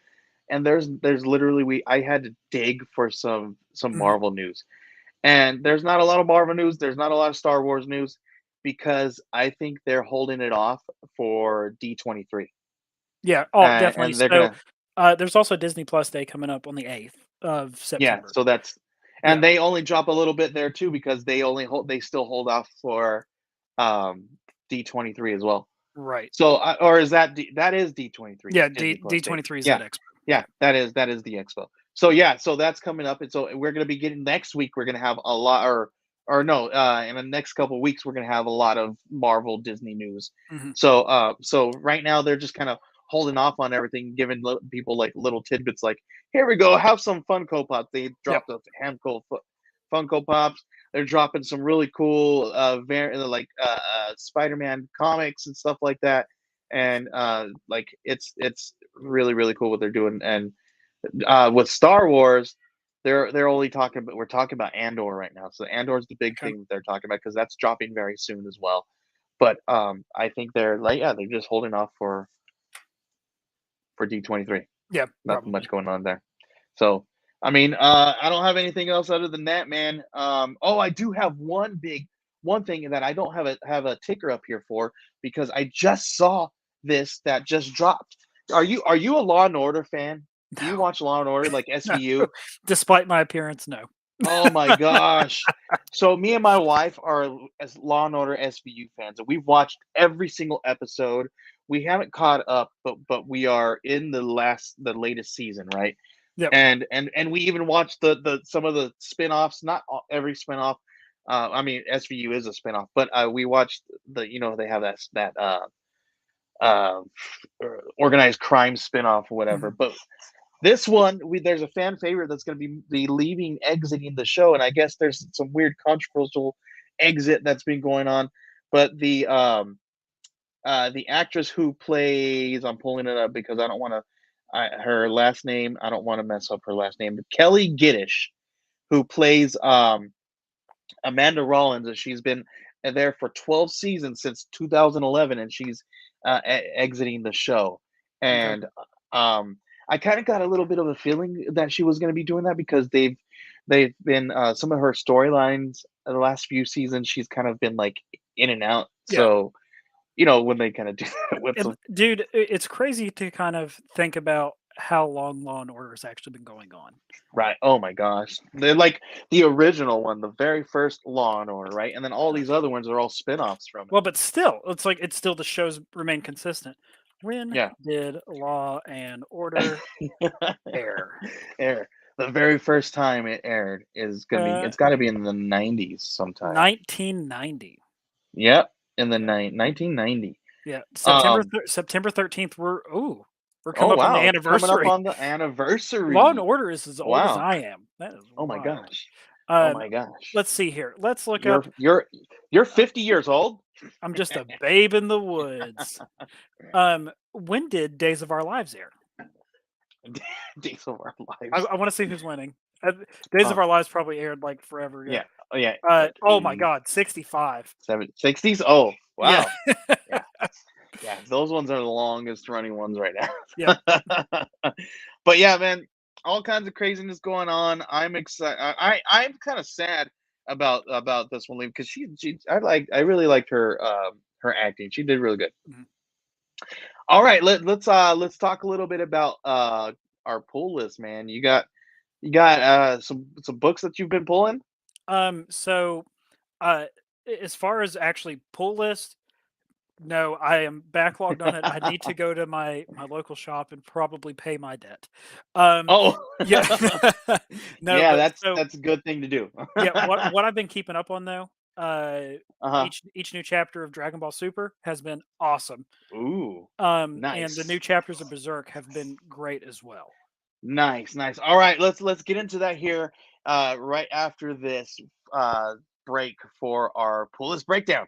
Speaker 2: and there's literally I had to dig for some
Speaker 3: Mhm.
Speaker 2: Marvel news, and there's not a lot of Marvel news. There's not a lot of Star Wars news because I think they're holding it off for D23,
Speaker 3: Yeah. Oh, definitely.
Speaker 2: and they're
Speaker 3: So,
Speaker 2: gonna
Speaker 3: there's also Disney Plus Day coming up on the 8th of
Speaker 2: yeah.
Speaker 3: September.
Speaker 2: So that's
Speaker 3: Yeah.
Speaker 2: and they only drop a little bit there too because they still hold off for um D23 as well.
Speaker 3: Right.
Speaker 2: So, or is that is D23
Speaker 3: Yeah.
Speaker 2: Disney Plus Day?
Speaker 3: D23 is
Speaker 2: Yeah,
Speaker 3: that expo.
Speaker 2: yeah, that is the expo. So yeah, so that's coming up, and so we're gonna be getting next week. We're gonna have a lot, or no, in the next couple of weeks, we're gonna have a lot of Marvel Disney news.
Speaker 3: Mhm.
Speaker 2: So right now they're just kind of holding off on everything, giving people like little tidbits, like here we go, have some Funko Pops. They
Speaker 3: Yep.
Speaker 2: dropped a handful of Funko Pops. They're dropping some really cool, like Spider-Man comics and stuff like that, and like it's really really cool what they're doing. And with Star Wars, they're only talking, but we're talking about Andor right now. So Andor is the big
Speaker 3: Okay.
Speaker 2: thing that they're talking about because that's dropping very soon as well. But I think they're like, yeah, they're just holding off for D23.
Speaker 3: Yeah.
Speaker 2: Nothing much
Speaker 3: Probably.
Speaker 2: going on there. So I mean, I don't have anything else other than that, man. Oh, I do have one thing that I don't have a ticker up here for because I just saw this that just dropped. Are you a Law and Order fan? Do you
Speaker 3: No,
Speaker 2: watch Law and Order like
Speaker 3: no.
Speaker 2: SVU?
Speaker 3: Despite my appearance, no.
Speaker 2: Oh my gosh. So me and my wife are as Law and Order SVU fans, and we've watched every single episode. We haven't caught up, but we are in the latest season, right?
Speaker 3: Yep.
Speaker 2: And we even watched the some of the spin-offs, not every spin-off. I mean SVU is a spin-off, but we watched they have that uh organized crime spin-off or whatever.
Speaker 3: Mhm.
Speaker 2: But this one, there's a fan favorite that's going to be leaving, exiting the show, and I guess there's some weird controversial exit that's been going on. But the actress who plays, I'm pulling it up because I don't want to, her last name, I don't want to mess up her last name. But Kelly Giddish, who plays Amanda Rollins, and she's been there for 12 seasons since 2011, and she's exiting the show.
Speaker 3: Okay.
Speaker 2: And I kind of got a little bit of a feeling that she was going to be doing that because they've been some of her storylines the last few seasons. She's kind of been like in and out.
Speaker 3: Yeah.
Speaker 2: So when they kind of do that with some
Speaker 3: Dude, it's crazy to kind of think about how long Law and Order has actually been going on.
Speaker 2: right. Oh my gosh, they're like the original one, the very first Law and Order, right? And then all these other ones are all spin-offs from it.
Speaker 3: Well, but still, it's still the shows remain consistent. When
Speaker 2: Yeah.
Speaker 3: did Law and Order air?
Speaker 2: Air. The very first time it aired is gonna be. It's got to be in the 90s sometime.
Speaker 3: 1990.
Speaker 2: Yep, in the
Speaker 3: Yeah.
Speaker 2: 1990.
Speaker 3: Yeah,
Speaker 2: Um.
Speaker 3: September 13th. We're
Speaker 2: Oh
Speaker 3: coming up on the
Speaker 2: wow, coming up
Speaker 3: anniversary.
Speaker 2: on the anniversary.
Speaker 3: Law and Order is as old as
Speaker 2: Wow.
Speaker 3: I am. That is
Speaker 2: Oh my
Speaker 3: wild.
Speaker 2: gosh. Oh
Speaker 3: Um,
Speaker 2: my gosh.
Speaker 3: let's see here. Let's look
Speaker 2: You're
Speaker 3: up.
Speaker 2: you're 50 years old.
Speaker 3: I'm just a babe in the woods. When did Days of Our Lives air?
Speaker 2: Days of Our Lives.
Speaker 3: I want to see who's winning. Days of Our Lives probably aired like forever ago.
Speaker 2: Yeah. Oh yeah.
Speaker 3: Oh my God, 65.
Speaker 2: 60s. Oh wow.
Speaker 3: Yeah.
Speaker 2: Yeah. Yeah. Those ones are the longest running ones right now.
Speaker 3: Yeah.
Speaker 2: But yeah, man, all kinds of craziness going on. I'm excited. I'm kind of sad about this one leaving because I really liked her acting. She did really good.
Speaker 3: Mhm.
Speaker 2: All right, let's talk a little bit about our pull list, man. You got some books that you've been pulling?
Speaker 3: So, as far as actually pull list, no, I am backlogged on it. I need to go to my local shop and probably pay my debt.
Speaker 2: Oh,
Speaker 3: Yeah. No,
Speaker 2: yeah,
Speaker 3: but
Speaker 2: that's a good thing to do.
Speaker 3: yeah, what I've been keeping up on though,
Speaker 2: Uh-huh.
Speaker 3: each new chapter of Dragon Ball Super has been awesome.
Speaker 2: Ooh,
Speaker 3: And the new
Speaker 2: nice.
Speaker 3: chapters of Berserk have been great as well.
Speaker 2: Nice, nice. All right, let's get into that here right after this break for our pull list breakdown.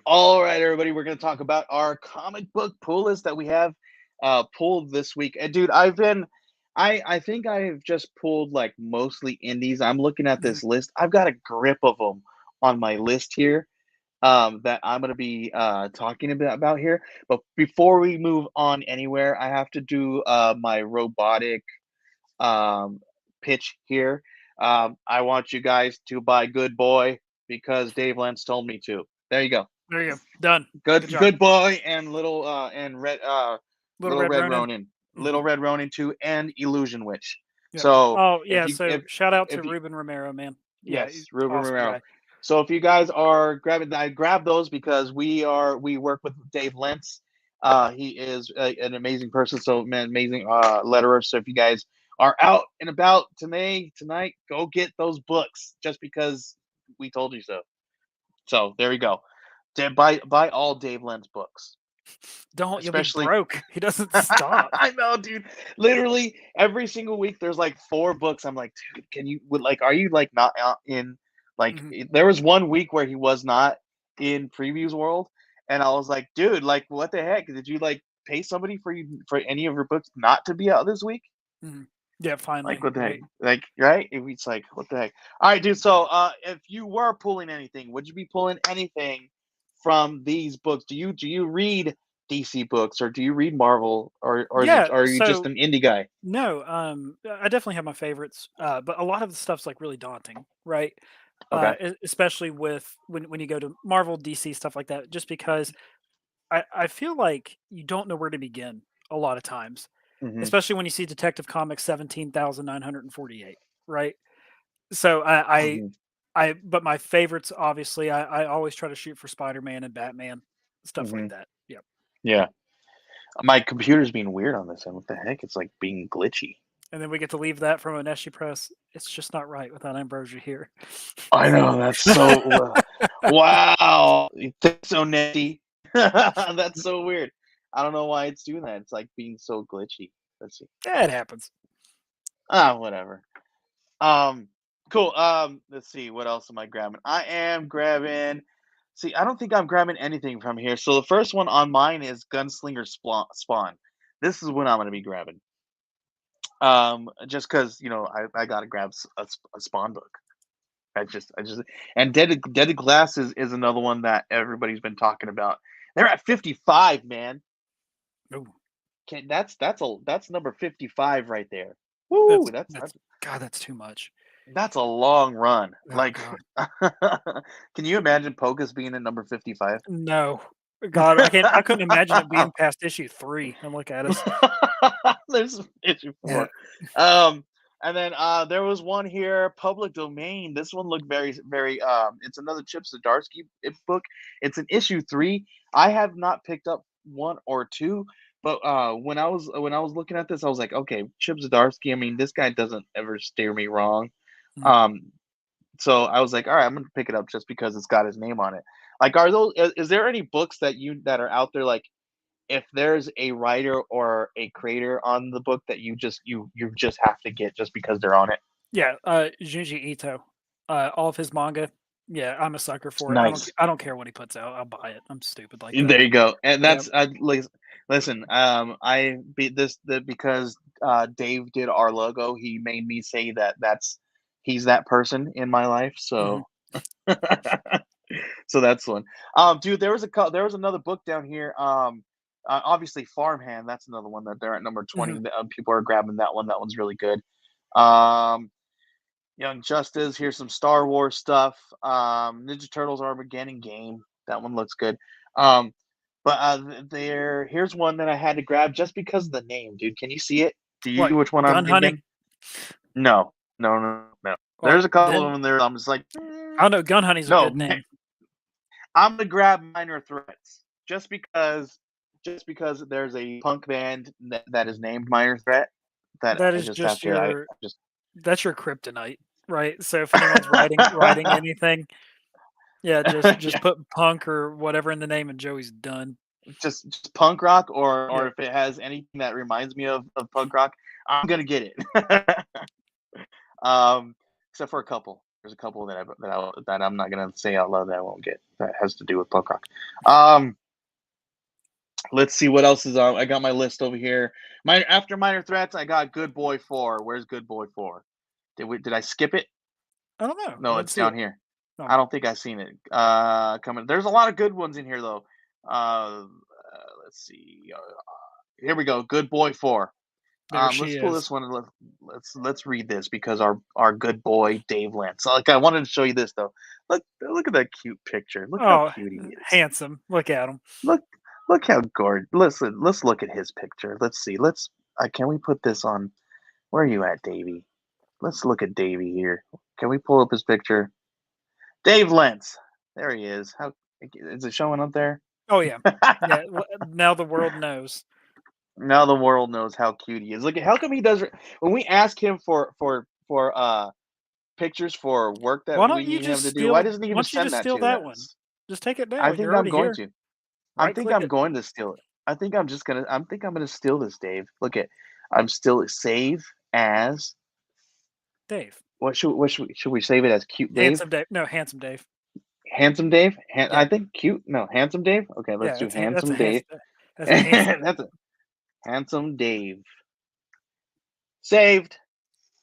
Speaker 2: All right, everybody, we're going to talk about our comic book pull list that we have pulled this week. And dude, I think I've just pulled like mostly indies. I'm looking at
Speaker 3: Mhm.
Speaker 2: this list. I've got a grip of them on my list here that I'm going to be talking about here. But before we move on anywhere, I have to do my robotic pitch here. I want you guys to buy Good Boy because Dave Lentz told me to. There you go.
Speaker 3: There you go. Done.
Speaker 2: Good
Speaker 3: job.
Speaker 2: Good Boy and Little and Red
Speaker 3: Little Red Ronin.
Speaker 2: Little Red Ronin 2 and Illusion Witch.
Speaker 3: Yep.
Speaker 2: So
Speaker 3: Oh
Speaker 2: if
Speaker 3: yeah.
Speaker 2: you
Speaker 3: So
Speaker 2: if
Speaker 3: shout out
Speaker 2: if
Speaker 3: to
Speaker 2: you
Speaker 3: Ruben Romero, man. Yeah,
Speaker 2: yes,
Speaker 3: he's
Speaker 2: Ruben
Speaker 3: awesome
Speaker 2: Romero.
Speaker 3: guy.
Speaker 2: So if you guys are grabbing, I grab those because we work with Dave Lentz. He is an amazing person. So man, amazing letterer. So if you guys are out and about tonight, go get those books just because we told you so. So there we go. Buy all Dave Lentz books.
Speaker 3: Don't, you'll be
Speaker 2: especially.
Speaker 3: broke. He doesn't stop.
Speaker 2: I know, dude. Literally every single week, there's like 4 books. I'm like, dude, can you like? Are you like not out in like?
Speaker 3: Mhm.
Speaker 2: There was one week where he was not in previews world, and I was like, dude, like, what the heck? Did you like pay somebody for any of your books not to be out this week?
Speaker 3: Mhm. Yeah,
Speaker 2: Like,
Speaker 3: finally,
Speaker 2: what the heck?
Speaker 3: right?
Speaker 2: Like, right? It's like, what the heck? All right, dude. So, if you were pulling anything, would you be pulling anything from these books? Do you read DC books, or do you read Marvel, or is it,
Speaker 3: Yeah,
Speaker 2: or are you just
Speaker 3: so
Speaker 2: an indie guy?
Speaker 3: no, I definitely have my favorites, but a lot of the stuff's like really daunting, right?
Speaker 2: Okay.
Speaker 3: Especially with when you go to Marvel, DC, stuff like that, just because I feel like you don't know where to begin a lot of times,
Speaker 2: Hmm.
Speaker 3: especially when you see Detective Comics 17,948, right? So
Speaker 2: Hmm.
Speaker 3: but my favorites, obviously, I always try to shoot for Spider-Man and Batman, stuff
Speaker 2: Hmm.
Speaker 3: like that. Yep.
Speaker 2: Yeah. My computer's being weird on this end. What the heck? It's like being glitchy.
Speaker 3: And then we get to leave that from an Eschi press. It's just not right without Ambrosia here.
Speaker 2: I know that's so. Wow. That's so nifty. That's so weird. I don't know why it's doing that. It's like being so glitchy. Let's see.
Speaker 3: Yeah, it happens.
Speaker 2: Whatever. Um, cool. Let's see. What else am I grabbing? I am grabbing. See, I don't think I'm grabbing anything from here. So the first one on mine is Gunslinger Spawn. This is what I'm gonna be grabbing. Just because I gotta grab a Spawn book. I just and Dead Glass is another one that everybody's been talking about. They're at 55, man.
Speaker 3: Ooh,
Speaker 2: That's number 55 right there. Woo! That's
Speaker 3: that's God, that's too much.
Speaker 2: that's a long run.
Speaker 3: Oh
Speaker 2: Like,
Speaker 3: God,
Speaker 2: can you imagine Pocus being at number 55?
Speaker 3: no, God, I can't. I couldn't imagine it being past issue 3. And look at us.
Speaker 2: There's issue
Speaker 3: Yeah.
Speaker 2: 4. And then there was one here, Public Domain. This one looked very it's another Chip Zdarsky book. It's an issue 3. I have not picked up 1 or 2, but when I was looking at this, I was like, okay, Chip Zdarsky, I mean, this guy doesn't ever steer me wrong.
Speaker 3: Mhm.
Speaker 2: Um so I was like, all right, I'm gonna pick it up just because it's got his name on it. Like, is there any books that are out there, like, if there's a writer or a creator on the book that you just have to get just because they're on it?
Speaker 3: Yeah. Junji Ito, all of his manga. Yeah, I'm a sucker for it.
Speaker 2: Nice.
Speaker 3: I don't care what he puts out. I'll buy it. I'm stupid like that.
Speaker 2: There you go. And
Speaker 3: Yeah.
Speaker 2: that's listen. I beat this because Dave did our logo. He made me say he's that person in my life.
Speaker 3: Mhm.
Speaker 2: So so that's one. Dude, there was another book down here. Obviously Farmhand. That's another one that they're at number 20.
Speaker 3: Mhm.
Speaker 2: People are grabbing that one. That one's really good. Um, Young Justice. Here's some Star Wars stuff. Ninja Turtles Armageddon game. That one looks good. Um, but here's one that I had to grab just because of the name, dude. Can you see it? Do you see
Speaker 3: What,
Speaker 2: which one I'm
Speaker 3: gun hunting?
Speaker 2: thinking? No, no, no, no.
Speaker 3: Well,
Speaker 2: There's a couple of
Speaker 3: then
Speaker 2: them there. I'm just like,
Speaker 3: I don't know. Gun hunting's a
Speaker 2: no.
Speaker 3: good name.
Speaker 2: I'm gonna grab Minor Threats just because there's a punk band that is named Minor Threat that
Speaker 3: That
Speaker 2: I
Speaker 3: is
Speaker 2: just have
Speaker 3: just
Speaker 2: to. I
Speaker 3: your
Speaker 2: just
Speaker 3: that's your kryptonite, right? So if anyone's writing anything, yeah, just
Speaker 2: yeah,
Speaker 3: put punk or whatever in the name, and Joey's done.
Speaker 2: just punk rock, or
Speaker 3: Yep.
Speaker 2: if it has anything that reminds me of punk rock, I'm gonna get it. Except for a couple. There's a couple that I'm not gonna say out loud that I won't get. That has to do with punk rock. Let's see what else is on. I got my list over here. After Minor Threats, I got Good Boy 4. Where's Good Boy 4? Did I skip it?
Speaker 3: I don't know. I
Speaker 2: No,
Speaker 3: didn't
Speaker 2: it's
Speaker 3: see
Speaker 2: down
Speaker 3: it.
Speaker 2: here.
Speaker 3: Oh,
Speaker 2: I don't think I've seen it. Coming. There's a lot of good ones in here though. Let's see. Here we go. Good Boy 4.
Speaker 3: there
Speaker 2: Let's
Speaker 3: she
Speaker 2: pull
Speaker 3: is.
Speaker 2: this one and let's read this because our good boy Dave Lance. Like, I wanted to show you this though. Look at that cute picture. Look how
Speaker 3: Oh,
Speaker 2: cute he is.
Speaker 3: handsome. Look at him.
Speaker 2: Look look how gorgeous. Listen, let's look at his picture. Let's see. Can we put this on? Where are you at, Davey? Let's look at Davey here. Can we pull up his picture? Dave Lentz. There he is. How is it showing up there?
Speaker 3: Oh yeah, yeah. Now the world knows.
Speaker 2: Now the world knows how cute he is. Look, how come he does when we ask him for pictures for work that
Speaker 3: Why
Speaker 2: we
Speaker 3: don't you
Speaker 2: need him
Speaker 3: just
Speaker 2: to do, why
Speaker 3: steal?
Speaker 2: doesn't he
Speaker 3: Why
Speaker 2: even
Speaker 3: don't you
Speaker 2: send
Speaker 3: just
Speaker 2: that
Speaker 3: steal
Speaker 2: to
Speaker 3: that one?
Speaker 2: us?
Speaker 3: Just take it
Speaker 2: I
Speaker 3: now.
Speaker 2: think
Speaker 3: You're
Speaker 2: I'm
Speaker 3: already
Speaker 2: going
Speaker 3: here.
Speaker 2: to. I
Speaker 3: Right
Speaker 2: think
Speaker 3: click
Speaker 2: I'm
Speaker 3: it.
Speaker 2: going to steal it. I think I'm gonna steal this, Dave. Look at, I'm still save as,
Speaker 3: Dave.
Speaker 2: should we save it as cute Dave?
Speaker 3: Handsome Dave. No, handsome Dave.
Speaker 2: Handsome Dave?
Speaker 3: Yeah.
Speaker 2: I think cute. No, handsome Dave. Okay, let's
Speaker 3: Yeah,
Speaker 2: do
Speaker 3: that's
Speaker 2: handsome
Speaker 3: a
Speaker 2: Dave.
Speaker 3: that's a handsome Dave.
Speaker 2: That's a handsome Dave. Saved.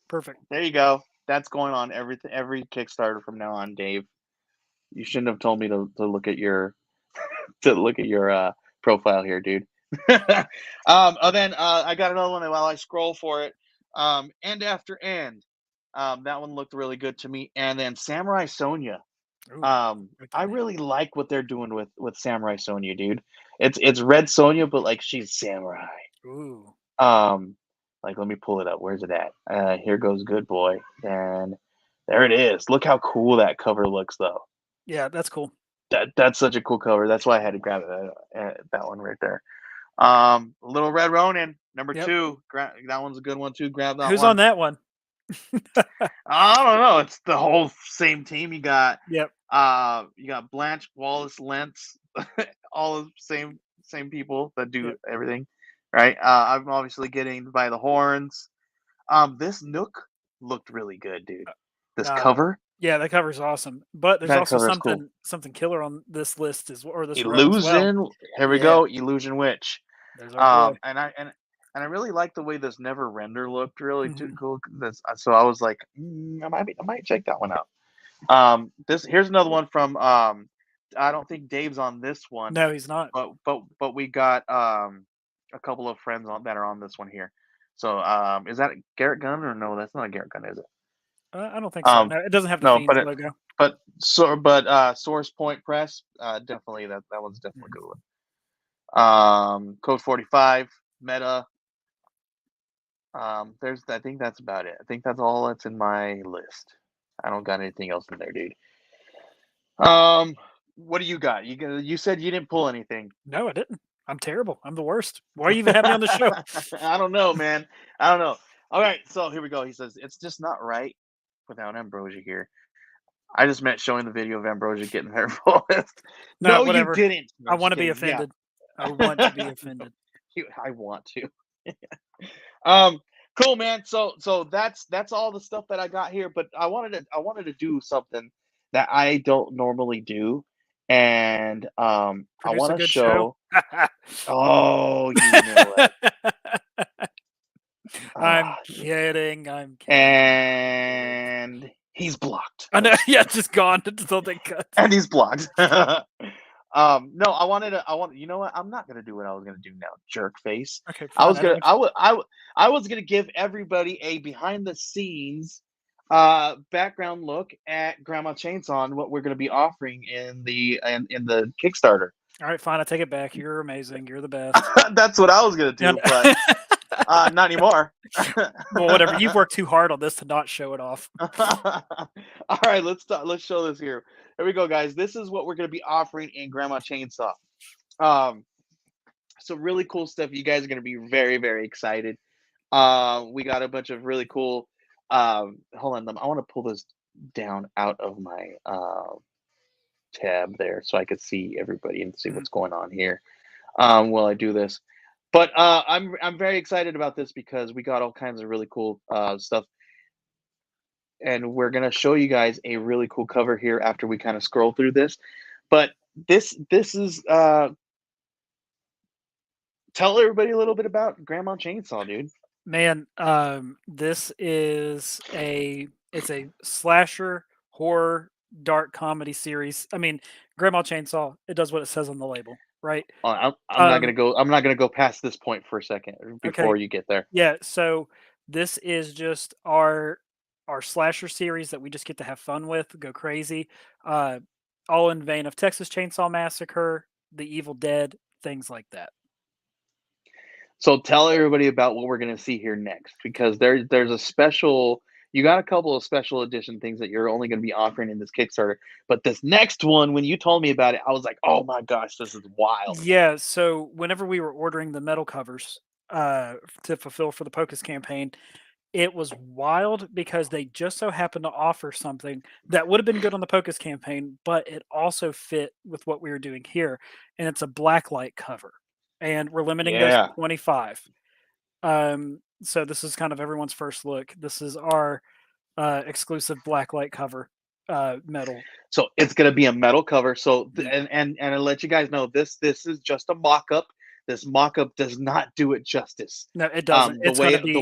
Speaker 3: Perfect.
Speaker 2: There you go. That's going on every Kickstarter from now on, Dave. You shouldn't have told me to look at your profile here, dude. Then I got another one while I scroll for it. End After End. That one looked really good to me. And then Samurai Sonia.
Speaker 3: Ooh,
Speaker 2: I really like what they're doing with Samurai Sonia, dude. It's Red Sonia, but like she's samurai.
Speaker 3: ooh.
Speaker 2: Like let me pull it up. Where's it at? Here goes Good Boy, and there it is. Look how cool that cover looks, though.
Speaker 3: Yeah, that's cool.
Speaker 2: That's such a cool cover. That's why I had to grab it, that one right there. Little Red Ronin, number
Speaker 3: Yep.
Speaker 2: 2. That one's a good one too. Grab that
Speaker 3: Who's
Speaker 2: one.
Speaker 3: on that one?
Speaker 2: I don't know. It's the whole same team. You got
Speaker 3: Yep.
Speaker 2: you got Blanche, Wallace, Lentz, all the same people that do
Speaker 3: Yep.
Speaker 2: everything, right? I'm obviously getting By the Horns. This Nook looked really good, dude. This cover.
Speaker 3: Yeah, that cover's awesome. But there's
Speaker 2: That
Speaker 3: also
Speaker 2: cover is cool.
Speaker 3: something killer on this list or this row as
Speaker 2: Illusion.
Speaker 3: well.
Speaker 2: Here we go. Illusion Witch.
Speaker 3: There's our boy.
Speaker 2: And I really like the way this Never Render looked. Really too
Speaker 3: Mhm.
Speaker 2: cool. So I was like, I might check that one out. Here's another one from I don't think Dave's on this one,
Speaker 3: No, he's not.
Speaker 2: but we got a couple of friends that are on this one here. So is that a Garrett Gunn or no? That's not a Garrett Gunn, is it?
Speaker 3: I don't think so. No, it doesn't have the
Speaker 2: No,
Speaker 3: Fiends logo.
Speaker 2: but Source Point Press, definitely that one's definitely a good one. Code 45 Meta. I think that's about it. I think that's all that's in my list. I don't got anything else in there, dude. What do you got? You said you didn't pull anything.
Speaker 3: No, I didn't. I'm terrible. I'm the worst. Why do you even have me on the show?
Speaker 2: I don't know, man. I don't know. All right, so here we go. He says it's just not right without Ambrosia here. I just meant showing the video of Ambrosia getting her full list.
Speaker 3: No,
Speaker 2: No,
Speaker 3: whatever.
Speaker 2: you didn't.
Speaker 3: I want to be offended. Yeah. I want to be offended.
Speaker 2: I want to. Cool, man. So that's all the stuff that I got here. But I wanted to do something that I don't normally do, and I want to show. Oh, you know it.
Speaker 3: I'm kidding.
Speaker 2: And he's blocked.
Speaker 3: I know. Yeah, just gone until they cut.
Speaker 2: And he's blocked. No, you know what? I'm not gonna do what I was gonna do now, jerk face.
Speaker 3: Okay, fine.
Speaker 2: I was gonna give everybody a behind the scenes background look at Grandma Chainsaw and what we're gonna be offering in the Kickstarter.
Speaker 3: All right, fine. I take it back. You're amazing. You're the best.
Speaker 2: That's what I was gonna do, but not anymore.
Speaker 3: Well, whatever. You've worked too hard on this to not show it off.
Speaker 2: All right, let's show this here. Here we go, guys. This is what we're going to be offering in Grandma Chainsaw. Some really cool stuff. You guys are going to be very, very excited. We got a bunch of really cool. Hold on, I want to pull this down out of my tab there so I could see everybody and see what's going on here while I do this. But I'm very excited about this because we got all kinds of really cool stuff. And we're going to show you guys a really cool cover here after we kind of scroll through this. But this is tell everybody a little bit about Grandma Chainsaw, dude.
Speaker 3: Man, this is it's a slasher horror dark comedy series. I mean, Grandma Chainsaw, it does what it says on the label, right?
Speaker 2: I'm not gonna go past this point for a second before you get there.
Speaker 3: Yeah, so this is just our slasher series that we just get to have fun with, go crazy, all in vein of Texas Chainsaw Massacre, The Evil Dead, things like that.
Speaker 2: So tell everybody about what we're going to see here next, because there's a special. You got a couple of special edition things that you're only going to be offering in this Kickstarter. But this next one, when you told me about it, I was like, oh my gosh, this is wild.
Speaker 3: Yeah, so whenever we were ordering the metal covers to fulfill for the Pocus campaign, it was wild because they just so happened to offer something that would have been good on the Pocus campaign, but it also fit with what we were doing here, and it's a blacklight cover, and we're limiting those to
Speaker 2: Yeah.
Speaker 3: 25. So this is kind of everyone's first look. This is our exclusive blacklight cover, metal.
Speaker 2: So it's gonna be a metal cover. So
Speaker 3: Yeah.
Speaker 2: and I'll let you guys know this is just a mock-up. This mock-up does not do it justice.
Speaker 3: No, it doesn't.
Speaker 2: The
Speaker 3: It's gonna
Speaker 2: way
Speaker 3: be
Speaker 2: the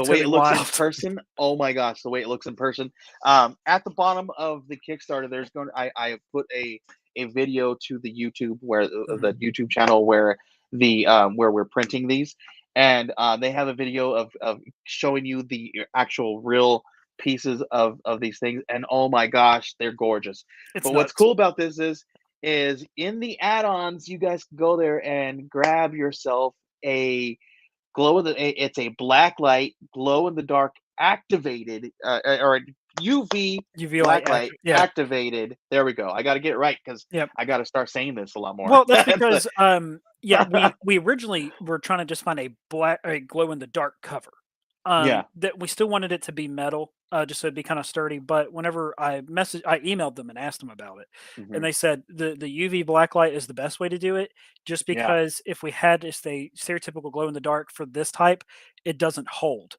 Speaker 3: it's
Speaker 2: way
Speaker 3: gonna
Speaker 2: it
Speaker 3: be
Speaker 2: looks in
Speaker 3: wild.
Speaker 2: person, oh my gosh, the way it looks in person. At the bottom of the Kickstarter, there's going I put a video to the YouTube where the YouTube channel where the where we're printing these, and they have a video of showing you the actual real pieces of these things, and oh my gosh, they're gorgeous.
Speaker 3: It's
Speaker 2: But what's
Speaker 3: nuts.
Speaker 2: cool about this is in the add-ons, you guys can go there and grab yourself a it's a black light glow in the dark activated or a UV
Speaker 3: UV light
Speaker 2: black light
Speaker 3: yeah.
Speaker 2: activated. There we go. I got to get it right because
Speaker 3: Yep.
Speaker 2: I got to start saying this a lot more.
Speaker 3: Well, that's because yeah, we originally were trying to just find a glow in the dark cover.
Speaker 2: Yeah.
Speaker 3: That we still wanted it to be metal, just so it'd be kind of sturdy. But whenever I emailed them and asked them about it, and
Speaker 2: Mhm.
Speaker 3: they said the UV blacklight is the best way to do it, just
Speaker 2: Yeah.
Speaker 3: because if we had just a stereotypical glow in the dark for this type, it doesn't hold.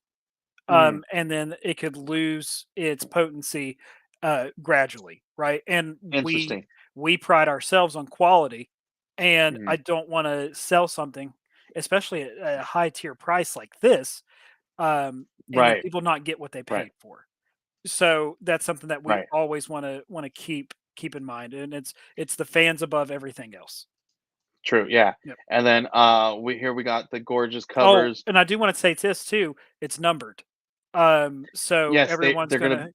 Speaker 2: Mhm.
Speaker 3: And then it could lose its potency gradually, right? And
Speaker 2: Interesting.
Speaker 3: we pride ourselves on quality, and I
Speaker 2: Mhm.
Speaker 3: don't want to sell something, especially at a high tier price like this, and then
Speaker 2: Right.
Speaker 3: people not get what they
Speaker 2: Right.
Speaker 3: paid for. So that's something that we
Speaker 2: Right.
Speaker 3: always want to keep in mind, and it's the fans above everything else.
Speaker 2: True. Yeah.
Speaker 3: Yep.
Speaker 2: And then we got the gorgeous
Speaker 3: Oh,
Speaker 2: covers.
Speaker 3: and I do want to say this too. It's numbered. So
Speaker 2: Yes,
Speaker 3: everyone's
Speaker 2: they're gonna.
Speaker 3: gonna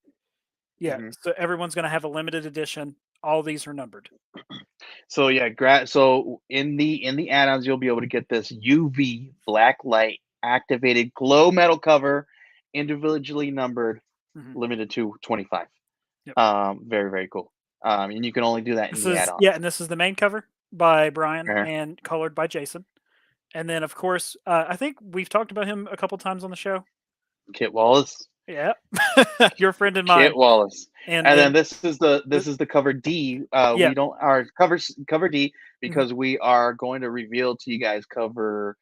Speaker 3: Yeah,
Speaker 2: Mhm.
Speaker 3: so everyone's gonna have a limited edition. All these are numbered.
Speaker 2: So yeah, so in the add-ons, you'll be able to get this UV black light activated glow metal cover, individually numbered,
Speaker 3: Mhm.
Speaker 2: limited to 25.
Speaker 3: Yep.
Speaker 2: Very, very cool. And you can only do that in
Speaker 3: This
Speaker 2: the
Speaker 3: is yeah,
Speaker 2: add-ons.
Speaker 3: and this is the main cover by Brian
Speaker 2: Uh-huh.
Speaker 3: and colored by Jason. And then, of course, I think we've talked about him a couple times on the show.
Speaker 2: Kit Wallace.
Speaker 3: Yeah, your friend and
Speaker 2: Kit
Speaker 3: mine.
Speaker 2: Wallace.
Speaker 3: And
Speaker 2: And then
Speaker 3: then
Speaker 2: this is the cover D.
Speaker 3: yeah,
Speaker 2: We don't our cover D
Speaker 3: mhm,
Speaker 2: because we are going to reveal to you guys
Speaker 3: cover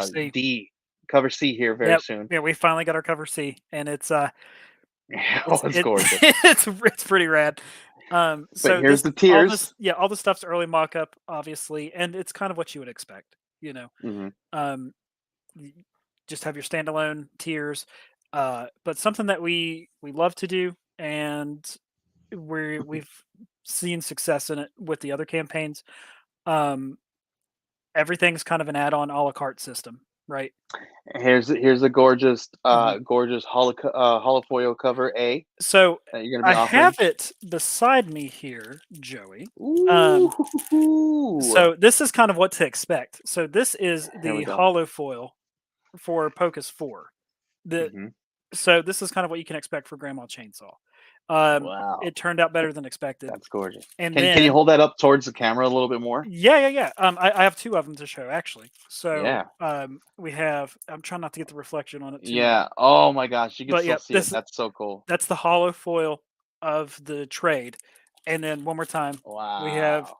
Speaker 3: C.
Speaker 2: cover C here very
Speaker 3: Yep,
Speaker 2: soon.
Speaker 3: yeah, we finally got our cover C, and
Speaker 2: Oh, it's gorgeous.
Speaker 3: it's pretty rad.
Speaker 2: But
Speaker 3: So
Speaker 2: here's
Speaker 3: this
Speaker 2: the
Speaker 3: all
Speaker 2: tears.
Speaker 3: this yeah, all the stuff's early mock-up, obviously, and it's kind of what you would expect, you know.
Speaker 2: Mhm.
Speaker 3: Um, y- just have your standalone tiers, but something that we love to do, and we've seen success in it with the other campaigns. Um, Everything's kind of an add-on a la carte system, right?
Speaker 2: Here's a gorgeous
Speaker 3: Mhm.
Speaker 2: gorgeous holofoil cover A
Speaker 3: So
Speaker 2: that you're gonna be
Speaker 3: I have
Speaker 2: offering.
Speaker 3: it beside me here, Joey.
Speaker 2: Ooh.
Speaker 3: Um, so this is kind of what to expect. So this is
Speaker 2: Here we
Speaker 3: the
Speaker 2: go.
Speaker 3: hollow foil for Pocus 4. The
Speaker 2: Mhm.
Speaker 3: So this is kind of what you can expect for Grandma Chainsaw.
Speaker 2: Wow.
Speaker 3: It turned out better than expected.
Speaker 2: That's gorgeous.
Speaker 3: And
Speaker 2: Can you
Speaker 3: then
Speaker 2: hold that up towards the camera a little bit more?
Speaker 3: yeah. I have two of them to show actually. So
Speaker 2: Yeah.
Speaker 3: we have. I'm trying not to get the reflection on it too much,
Speaker 2: Yeah. Oh my gosh, you can
Speaker 3: but
Speaker 2: still
Speaker 3: yeah,
Speaker 2: see it. That's so cool.
Speaker 3: that's the hollow foil of the trade. And then one more time, we have
Speaker 2: Wow.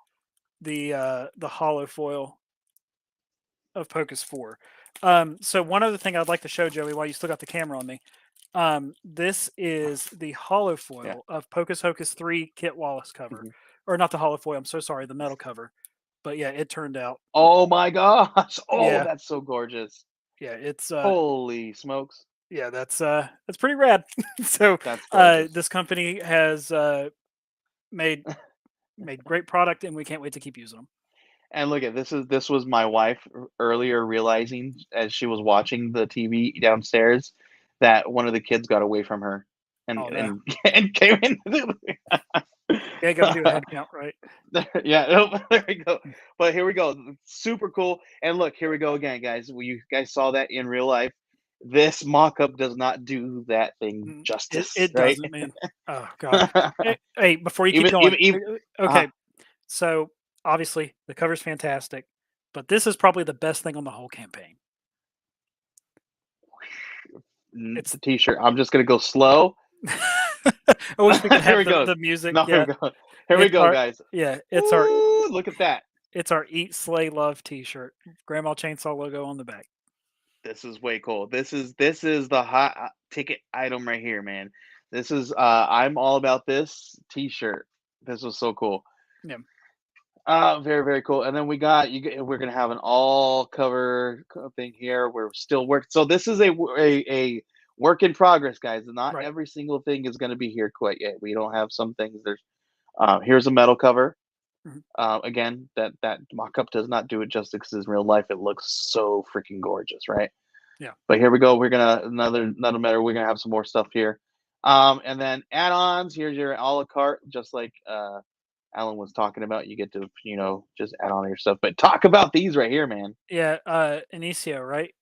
Speaker 3: the hollow foil of Pocus 4. So one other thing I'd like to show Joey while you still got the camera on me. This is the hollow
Speaker 2: Yeah.
Speaker 3: foil of Pocus Hocus 3 Kit Wallace cover.
Speaker 2: Mhm.
Speaker 3: Or not the hollow foil, I'm so sorry, the metal cover. But yeah, it turned out.
Speaker 2: Oh my gosh. Oh,
Speaker 3: Yeah,
Speaker 2: that's so gorgeous.
Speaker 3: yeah, it's
Speaker 2: Holy smokes.
Speaker 3: yeah, that's pretty rad. So
Speaker 2: That's gorgeous.
Speaker 3: this company has made made great product, and we can't wait to keep using them.
Speaker 2: And look at this was my wife earlier realizing as she was watching the TV downstairs that one of the kids got away from her
Speaker 3: Oh no.
Speaker 2: and and came in.
Speaker 3: Yeah, got to do a head count, right?
Speaker 2: Yeah, nope, there we go. But here we go. Super cool. And look, here we go again, guys. You guys saw that in real life. This mock-up does not do that thing justice,
Speaker 3: It
Speaker 2: right?
Speaker 3: doesn't, man. Oh god. Hey, before you keep going.
Speaker 2: Even uh
Speaker 3: Okay, so obviously the cover's fantastic, but this is probably the best thing on the whole campaign. It's
Speaker 2: the t-shirt. I'm just gonna go slow.
Speaker 3: I wish we could
Speaker 2: Here
Speaker 3: have
Speaker 2: we go.
Speaker 3: the music.
Speaker 2: No,
Speaker 3: Yeah,
Speaker 2: here we
Speaker 3: it's
Speaker 2: go,
Speaker 3: our
Speaker 2: guys.
Speaker 3: it's our
Speaker 2: Ooh, look at that.
Speaker 3: Eat Slay Love T-shirt. Grandma Chainsaw logo on the back.
Speaker 2: This is way cool. This is the hot ticket item right here, man. This is I'm all about this t-shirt. This was so cool.
Speaker 3: Yeah.
Speaker 2: Very, very cool. And then we're gonna have an all cover thing here. We're still working. So this is a work in progress, guys. Not
Speaker 3: Right.
Speaker 2: every single thing is gonna be here quite yet. We don't have some things. There's here's a metal cover.
Speaker 3: Mhm.
Speaker 2: Again, that mock-up does not do it justice because in real life it looks so freaking gorgeous, right?
Speaker 3: Yeah.
Speaker 2: But here we go. We're gonna another matter. We're gonna have some more stuff here. And then add-ons. Here's your a la carte, just like Alan was talking about. You get to just add on your stuff. But talk about these right here, man.
Speaker 3: Yeah, Inicio, right?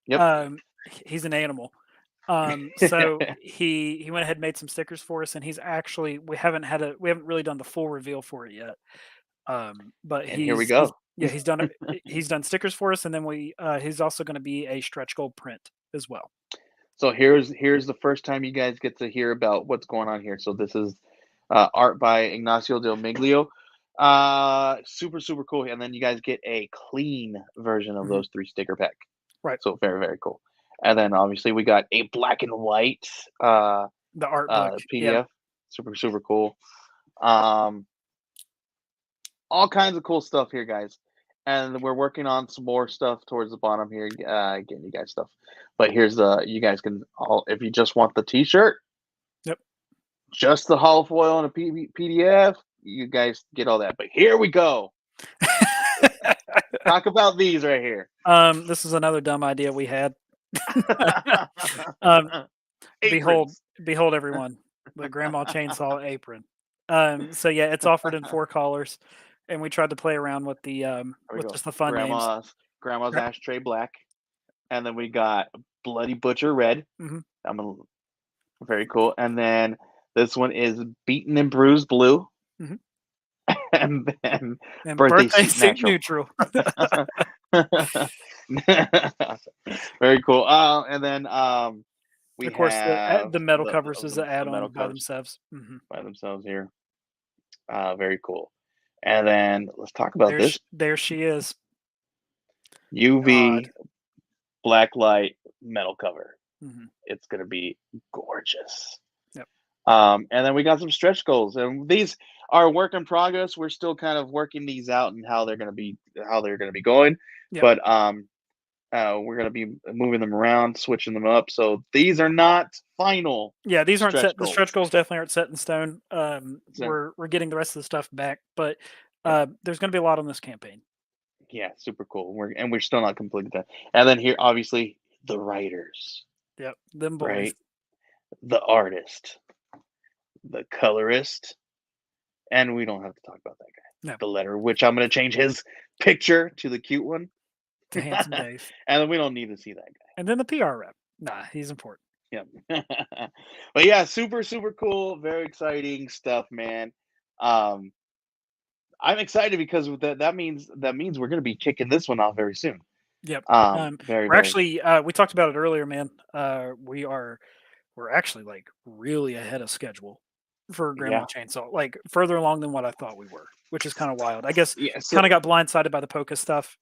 Speaker 2: Yep.
Speaker 3: He's an animal. So he went ahead and made some stickers for us, and he's actually we haven't really done the full reveal for it yet. But
Speaker 2: And here we go.
Speaker 3: he's done he's done stickers for us, and then he's also going to be a stretch goal print as well.
Speaker 2: So here's the first time you guys get to hear about what's going on here. So this is art by Ignacio Del Miglio. Super, super cool. And then you guys get a clean version of those 3 sticker pack.
Speaker 3: Right.
Speaker 2: So very, very cool. And then obviously we got a black and white
Speaker 3: the art book
Speaker 2: PDF.
Speaker 3: Yeah.
Speaker 2: Super, super cool. All kinds of cool stuff here, guys. And we're working on some more stuff towards the bottom here, getting you guys stuff. But here's you guys can if you just want the t-shirt.
Speaker 3: Yep.
Speaker 2: Just the hollow foil and a PDF, you guys get all that. But here we go. Talk about these right here.
Speaker 3: This is another dumb idea we had. Behold everyone, the Grandma Chainsaw apron. So yeah, it's offered in 4 colors, and we tried to play around with the just the fun names.
Speaker 2: Grandma's ashtray black, and then we got Bloody Butcher red.
Speaker 3: Mm-hmm.
Speaker 2: Very cool. And then this one is Beaten and Bruised blue.
Speaker 3: Mm-hmm.
Speaker 2: And then
Speaker 3: birthday suit neutral.
Speaker 2: Very cool. And then we
Speaker 3: of course
Speaker 2: have
Speaker 3: the metal covers is the add-on by themselves.
Speaker 2: Mm-hmm. By themselves here. Very cool. And then let's talk about this.
Speaker 3: There she is.
Speaker 2: UV black light metal cover.
Speaker 3: Mm-hmm.
Speaker 2: It's gonna be gorgeous.
Speaker 3: Yep.
Speaker 2: And then we got some stretch goals, and these are work in progress. We're still kind of working these out and how they're gonna be going. Yep. But we're gonna be moving them around, switching them up. So these are not final.
Speaker 3: Yeah, these aren't set. The stretch goals definitely aren't set in stone. We're getting the rest of the stuff back, but there's gonna be a lot on this campaign.
Speaker 2: Yeah, super cool. We're still not completely done. And then here, obviously, the writers.
Speaker 3: Yep, them boys.
Speaker 2: Right? The artist, the colorist, and we don't have to talk about that guy.
Speaker 3: No.
Speaker 2: The letter, which I'm going to change his picture to the cute one.
Speaker 3: To Handsome Dave.
Speaker 2: And then we don't need to see that guy.
Speaker 3: And then the PR rep. Nah, he's important.
Speaker 2: Yep. But yeah, super, super cool. Very exciting stuff, man. I'm excited because that means we're going to be kicking this one off very soon.
Speaker 3: Yep.
Speaker 2: We're
Speaker 3: actually we talked about it earlier, man. We're actually like really ahead of schedule for Grandma Chainsaw, like further along than what I thought we were, which is kind of wild. I guess kind of got blindsided by the Pocus stuff.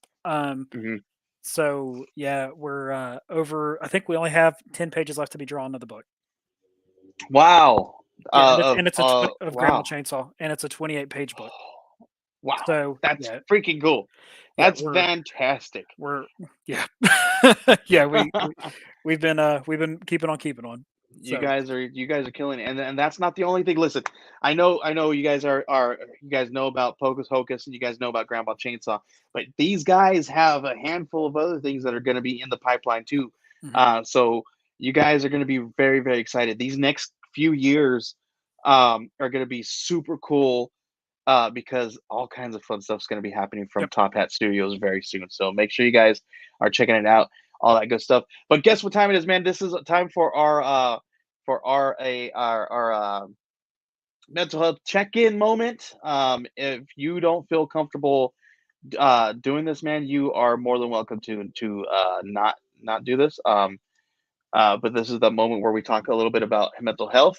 Speaker 3: So yeah, we're over. I think we only have 10 pages left to be drawn of the book.
Speaker 2: Wow.
Speaker 3: And it's Grandma Chainsaw, and it's a 28-page book.
Speaker 2: Wow.
Speaker 3: So
Speaker 2: that's freaking cool. That's fantastic.
Speaker 3: We've been keeping on.
Speaker 2: You guys are killing it, and that's not the only thing. Listen, I know you guys you guys know about Pocus Hocus, and you guys know about Grandma Chainsaw, but these guys have a handful of other things that are going to be in the pipeline too. Mm-hmm. So you guys are going to be very, very excited. These next few years are going to be super cool. Because all kinds of fun stuff is going to be happening from Top Hat Studios very soon. So make sure you guys are checking it out, all that good stuff. But guess what time it is, man? This is time for our mental health check-in moment. If you don't feel comfortable doing this, man, you are more than welcome to not do this. but this is the moment where we talk a little bit about mental health.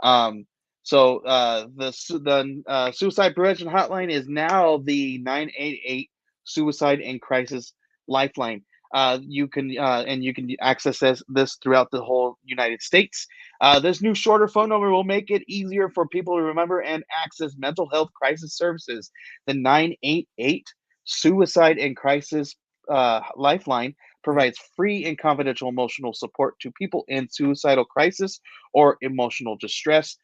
Speaker 2: Um, the suicide prevention hotline is now the 988 suicide and crisis lifeline. You can access this throughout the whole United States. This new shorter phone number will make it easier for people to remember and access mental health crisis services. The 988 suicide and crisis lifeline provides free and confidential emotional support to people in suicidal crisis or emotional distress,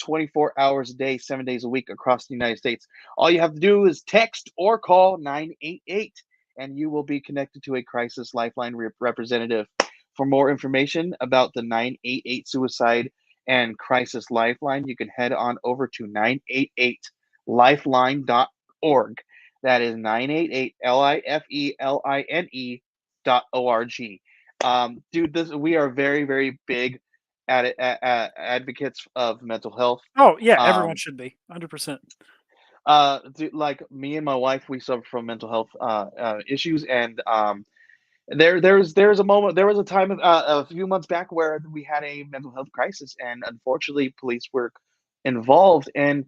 Speaker 2: 24 hours a day, 7 days a week across the United States. All you have to do is text or call 988, and you will be connected to a crisis lifeline representative. For more information about the 988 suicide and crisis lifeline, you can head on over to 988lifeline.org. That is 988 LIFELINE.org. Dude, we are very, very big advocates of mental health.
Speaker 3: Oh yeah, everyone should be 100%.
Speaker 2: Dude, like me and my wife, we suffer from mental health issues, and there was a time a few months back where we had a mental health crisis, and unfortunately, police were involved. And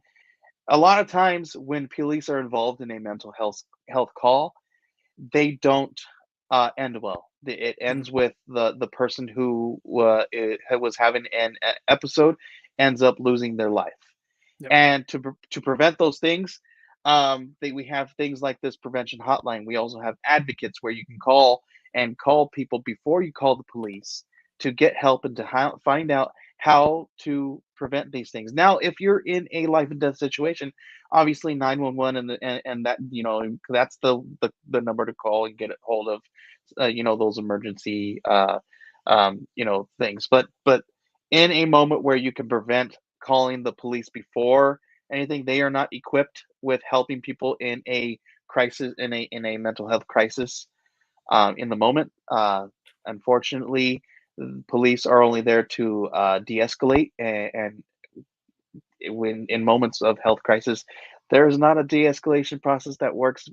Speaker 2: a lot of times, when police are involved in a mental health call, they don't end well. It ends with the person who was having an episode ends up losing their life.
Speaker 3: Yep.
Speaker 2: And to prevent those things, we have things like this prevention hotline. We also have advocates where you can call people before you call the police to get help and to find out how to prevent these things. Now, if you're in a life and death situation, obviously 911 and that, that's the number to call and get a hold of, those emergency things. But in a moment where you can prevent calling the police before anything, they are not equipped with helping people in a crisis, in a mental health crisis, in the moment. Unfortunately, police are only there to de-escalate, and when in moments of health crisis, there is not a de-escalation process that works,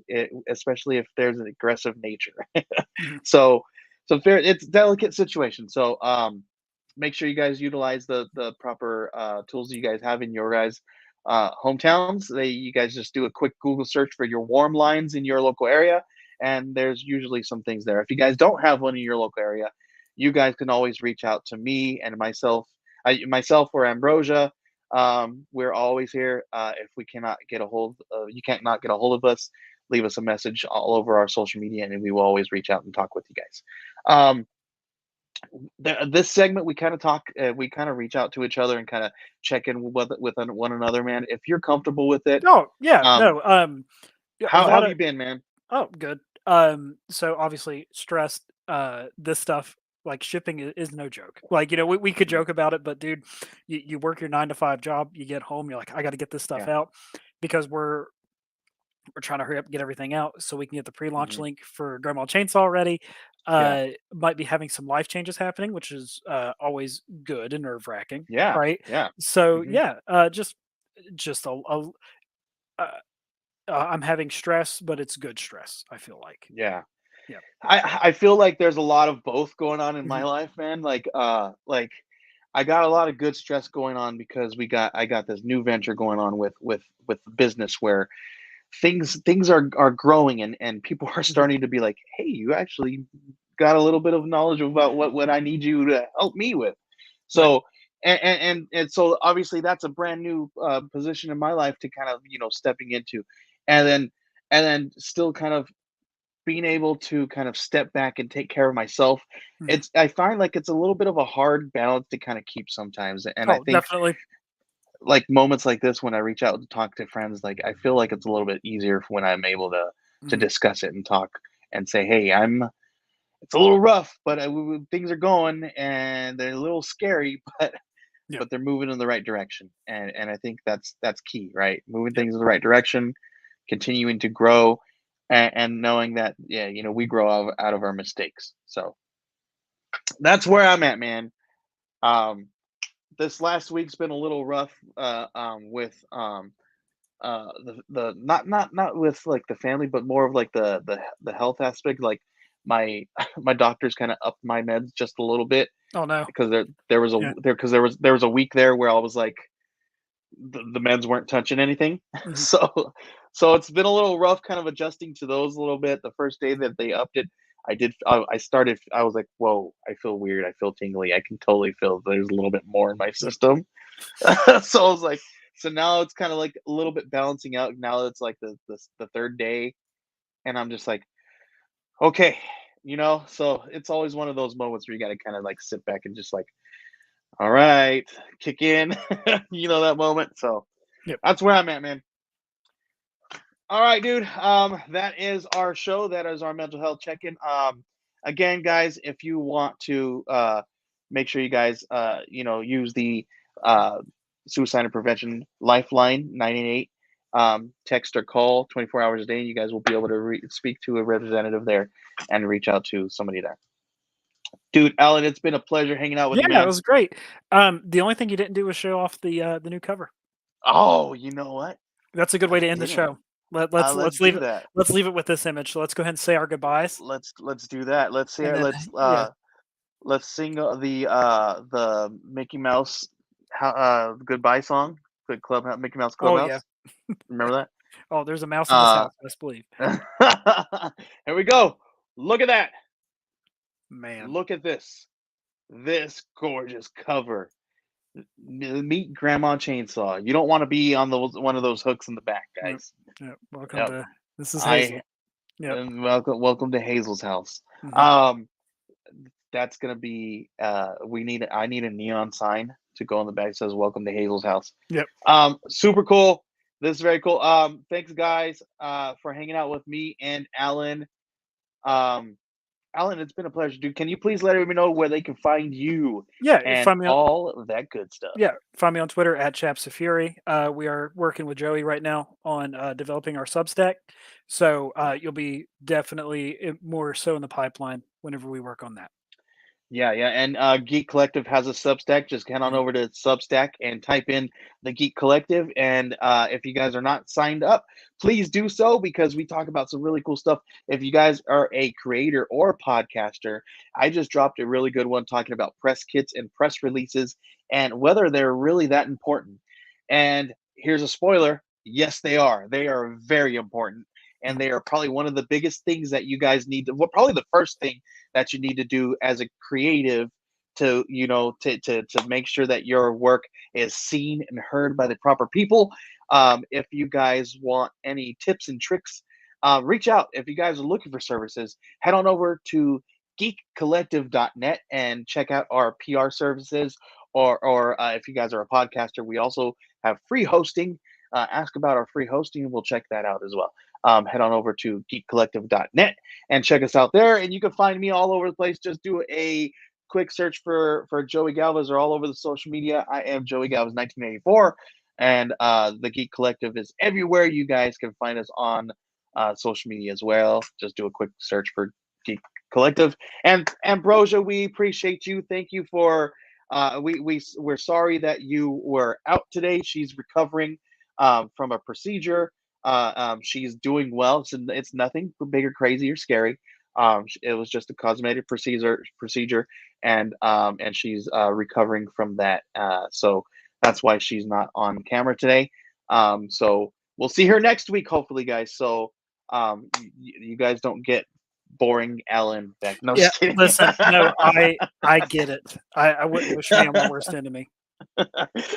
Speaker 2: especially if there's an aggressive nature.
Speaker 3: Mhm.
Speaker 2: So it's a delicate situation. So make sure you guys utilize the proper tools you guys have in your guys' hometowns. You guys just do a quick Google search for your warm lines in your local area, and there's usually some things there. If you guys don't have one in your local area, you guys can always reach out to me and myself or Ambrosia. We're always here. If we cannot get a hold, you can't not get a hold of us, leave us a message all over our social media, and we will always reach out and talk with you guys. This segment, we kind of talk, we kind of reach out to each other and kind of check in with one another, man. If you're comfortable with it,
Speaker 3: Oh yeah, no. Yeah, a
Speaker 2: how
Speaker 3: lot
Speaker 2: have
Speaker 3: of
Speaker 2: you been, man?
Speaker 3: oh good. So obviously stressed. This stuff like shipping is no joke. Like we could joke about it, but dude, you work your 9 to 5 job, you get home, you're like, I got to get this stuff
Speaker 2: Yeah.
Speaker 3: out because we're trying to hurry up and get everything out so we can get the pre-launch
Speaker 2: Mhm.
Speaker 3: link for Grandma Chainsaw ready.
Speaker 2: Yeah.
Speaker 3: Might be having some life changes happening, which is always good and nerve wracking,
Speaker 2: Yeah.
Speaker 3: right?
Speaker 2: Yeah.
Speaker 3: So
Speaker 2: Mhm.
Speaker 3: yeah, just uh, I'm having stress, but it's good stress. I feel like,
Speaker 2: Yeah.
Speaker 3: yeah.
Speaker 2: I feel like there's a lot of both going on in my
Speaker 3: Mhm.
Speaker 2: life, man. Like I got a lot of good stress going on because I got this new venture going on with business where things are growing, and people are
Speaker 3: Mhm.
Speaker 2: starting to be like, hey, you actually got a little bit of knowledge about what I need you to help me with.
Speaker 3: Right.
Speaker 2: So and so obviously that's a brand new position in my life to kind of stepping into, and then still kind of being able to kind of step back and take care of myself.
Speaker 3: Mhm.
Speaker 2: I find like it's a little bit of a hard balance to kind of keep sometimes, and I
Speaker 3: Oh,
Speaker 2: think
Speaker 3: definitely.
Speaker 2: like moments like this when I reach out to talk to friends, like I feel like it's a little bit easier when I'm able to
Speaker 3: Mhm.
Speaker 2: discuss it and talk and say, hey, it's a little rough, but things are going and they're a little scary,
Speaker 3: Yep.
Speaker 2: but they're moving in the right direction, and I think that's key, right? Moving
Speaker 3: Yep.
Speaker 2: things in the right direction, continuing to grow, and knowing that, yeah, we grow out of our mistakes. So that's where I'm at, man. Um, this last week's been a little rough, with the not with like the family, but more of like the health aspect. Like my my doctors kind of upped my meds just a little bit
Speaker 3: Oh no.
Speaker 2: because there was a
Speaker 3: Yeah.
Speaker 2: there was a week there where I was like the meds weren't touching anything.
Speaker 3: Mhm.
Speaker 2: So it's been a little rough kind of adjusting to those a little bit. The first day that they upped it, I started, I was like, whoa, I feel weird, I feel tingly, I can totally feel there's a little bit more in my system. So I was like, so now it's kind of like a little bit balancing out. Now it's like the third day, and I'm just like, okay, so it's always one of those moments where you got to kind of like sit back and just like, all right, kick in, that moment. So
Speaker 3: Yep.
Speaker 2: that's where I'm at, man. All right, dude. That is our show. That is our mental health check-in. Again, guys, if you want to make sure you guys use the uh suicide and prevention lifeline 988, text or call 24 hours a day, and you guys will be able to speak to a representative there and reach out to somebody there. Dude, Alan, it's been a pleasure hanging out with you,
Speaker 3: Yeah, it
Speaker 2: man.
Speaker 3: was great. The only thing you didn't do was show off the new cover.
Speaker 2: Oh, you know what?
Speaker 3: That's a good way
Speaker 2: I
Speaker 3: to end the
Speaker 2: didn't.
Speaker 3: show. Let's
Speaker 2: Let's
Speaker 3: leave
Speaker 2: do
Speaker 3: it.
Speaker 2: that.
Speaker 3: Let's leave it with this image. So let's go ahead and say our goodbyes,
Speaker 2: Let's do that. Let's see.
Speaker 3: and then yeah.
Speaker 2: Let's sing the Mickey Mouse goodbye song. Good club Mickey Mouse
Speaker 3: Oh yeah.
Speaker 2: Clubhouse. Remember
Speaker 3: Oh, there's a mouse in this
Speaker 2: that?
Speaker 3: house. Best believe.
Speaker 2: Here we go. Look at that.
Speaker 3: Man.
Speaker 2: Look at this. This gorgeous cover. Meet Grandma Chainsaw. You don't want to be on one of those hooks in the back,
Speaker 3: Yep.
Speaker 2: guys.
Speaker 3: Yep. Welcome
Speaker 2: Yep.
Speaker 3: to this is Hazel.
Speaker 2: I
Speaker 3: Yep.
Speaker 2: welcome to Hazel's house.
Speaker 3: Mhm.
Speaker 2: That's gonna be I need a neon sign to go on the back that says welcome to Hazel's house.
Speaker 3: Yep.
Speaker 2: Super cool. This is very cool. Thanks guys for hanging out with me and Alan. Alan, it's been a pleasure, dude. Can you please let everybody know where they can find you
Speaker 3: Yeah.
Speaker 2: and
Speaker 3: Find me on.
Speaker 2: all of that good stuff?
Speaker 3: Yeah, find me on Twitter at Chaps of Fury. We are working with Joey right now on developing our Substack, so you'll be definitely more so in the pipeline whenever we work on that.
Speaker 2: Yeah, yeah. And Geek Collective has a Substack. Just head on
Speaker 3: Mhm.
Speaker 2: over to Substack and type in the Geek Collective. And if you guys are not signed up, please do so because we talk about some really cool stuff. If you guys are a creator or a podcaster, I just dropped a really good one talking about press kits and press releases and whether they're really that important. And here's a spoiler. Yes, they are. They are very important. And
Speaker 3: Mhm.
Speaker 2: they are probably one of the biggest things that you guys need to, well, probably the first thing that you need to do as a creative to to make sure that your work is seen and heard by the proper people. If you guys want any tips and tricks, reach out. If you guys are looking for services, head on over to geekcollective.net and check out our PR services. Or if you guys are a podcaster, we also have free hosting. Ask about our free hosting, and we'll check that out as well. Head on over to geekcollective.net and check us out there. And you can find me all over the place. Just do a quick search for Joey Galvez or all over the social media. I am Joey Galvez 1984, and the Geek Collective is everywhere. You guys can find us on social media as well. Just do a quick search for Geek Collective. And Ambrosia, we appreciate you. Thank you for. We're sorry that you were out today. She's recovering from a procedure. She's doing well. It's nothing big or crazy or scary. It was just a cosmetic procedure, and she's recovering from that. So that's why she's not on camera today. So we'll see her next week, hopefully, guys. So you guys don't get boring Alan back. No,
Speaker 3: Yeah,
Speaker 2: just kidding.
Speaker 3: listen, no, I get it. I wouldn't wish me on my worst enemy.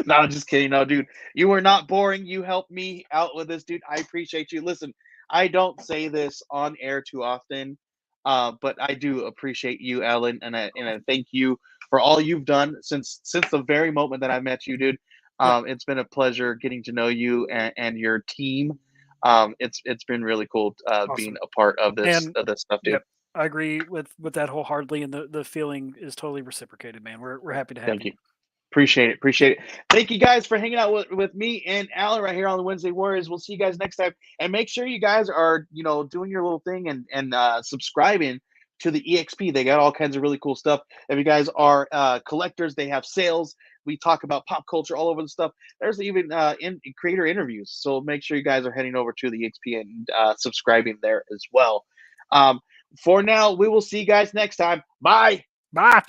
Speaker 2: No, just kidding. No, dude, you were not boring. You helped me out with this, dude. I appreciate you. Listen, I don't say this on air too often, but I do appreciate you, Alan, and I thank you for all you've done since the very moment that I met you, dude.
Speaker 3: Yep,
Speaker 2: It's been a pleasure getting to know you and your team. It's been really cool being
Speaker 3: awesome.
Speaker 2: a part of this
Speaker 3: And
Speaker 2: stuff, dude.
Speaker 3: yep, I agree with that wholeheartedly, and the feeling is totally reciprocated, man. We're happy to have
Speaker 2: Thank
Speaker 3: you.
Speaker 2: you. Appreciate it. Appreciate it. Thank you guys for hanging out with me and Alan right here on the Wednesday Warriors. We'll see you guys next time. And make sure you guys are, doing your little thing and subscribing to the EXP. They got all kinds of really cool stuff. If you guys are collectors, they have sales. We talk about pop culture all over the stuff. There's even in creator interviews. So make sure you guys are heading over to the EXP and subscribing there as well. Um, for now, we will see you guys next time. Bye.
Speaker 3: Bye.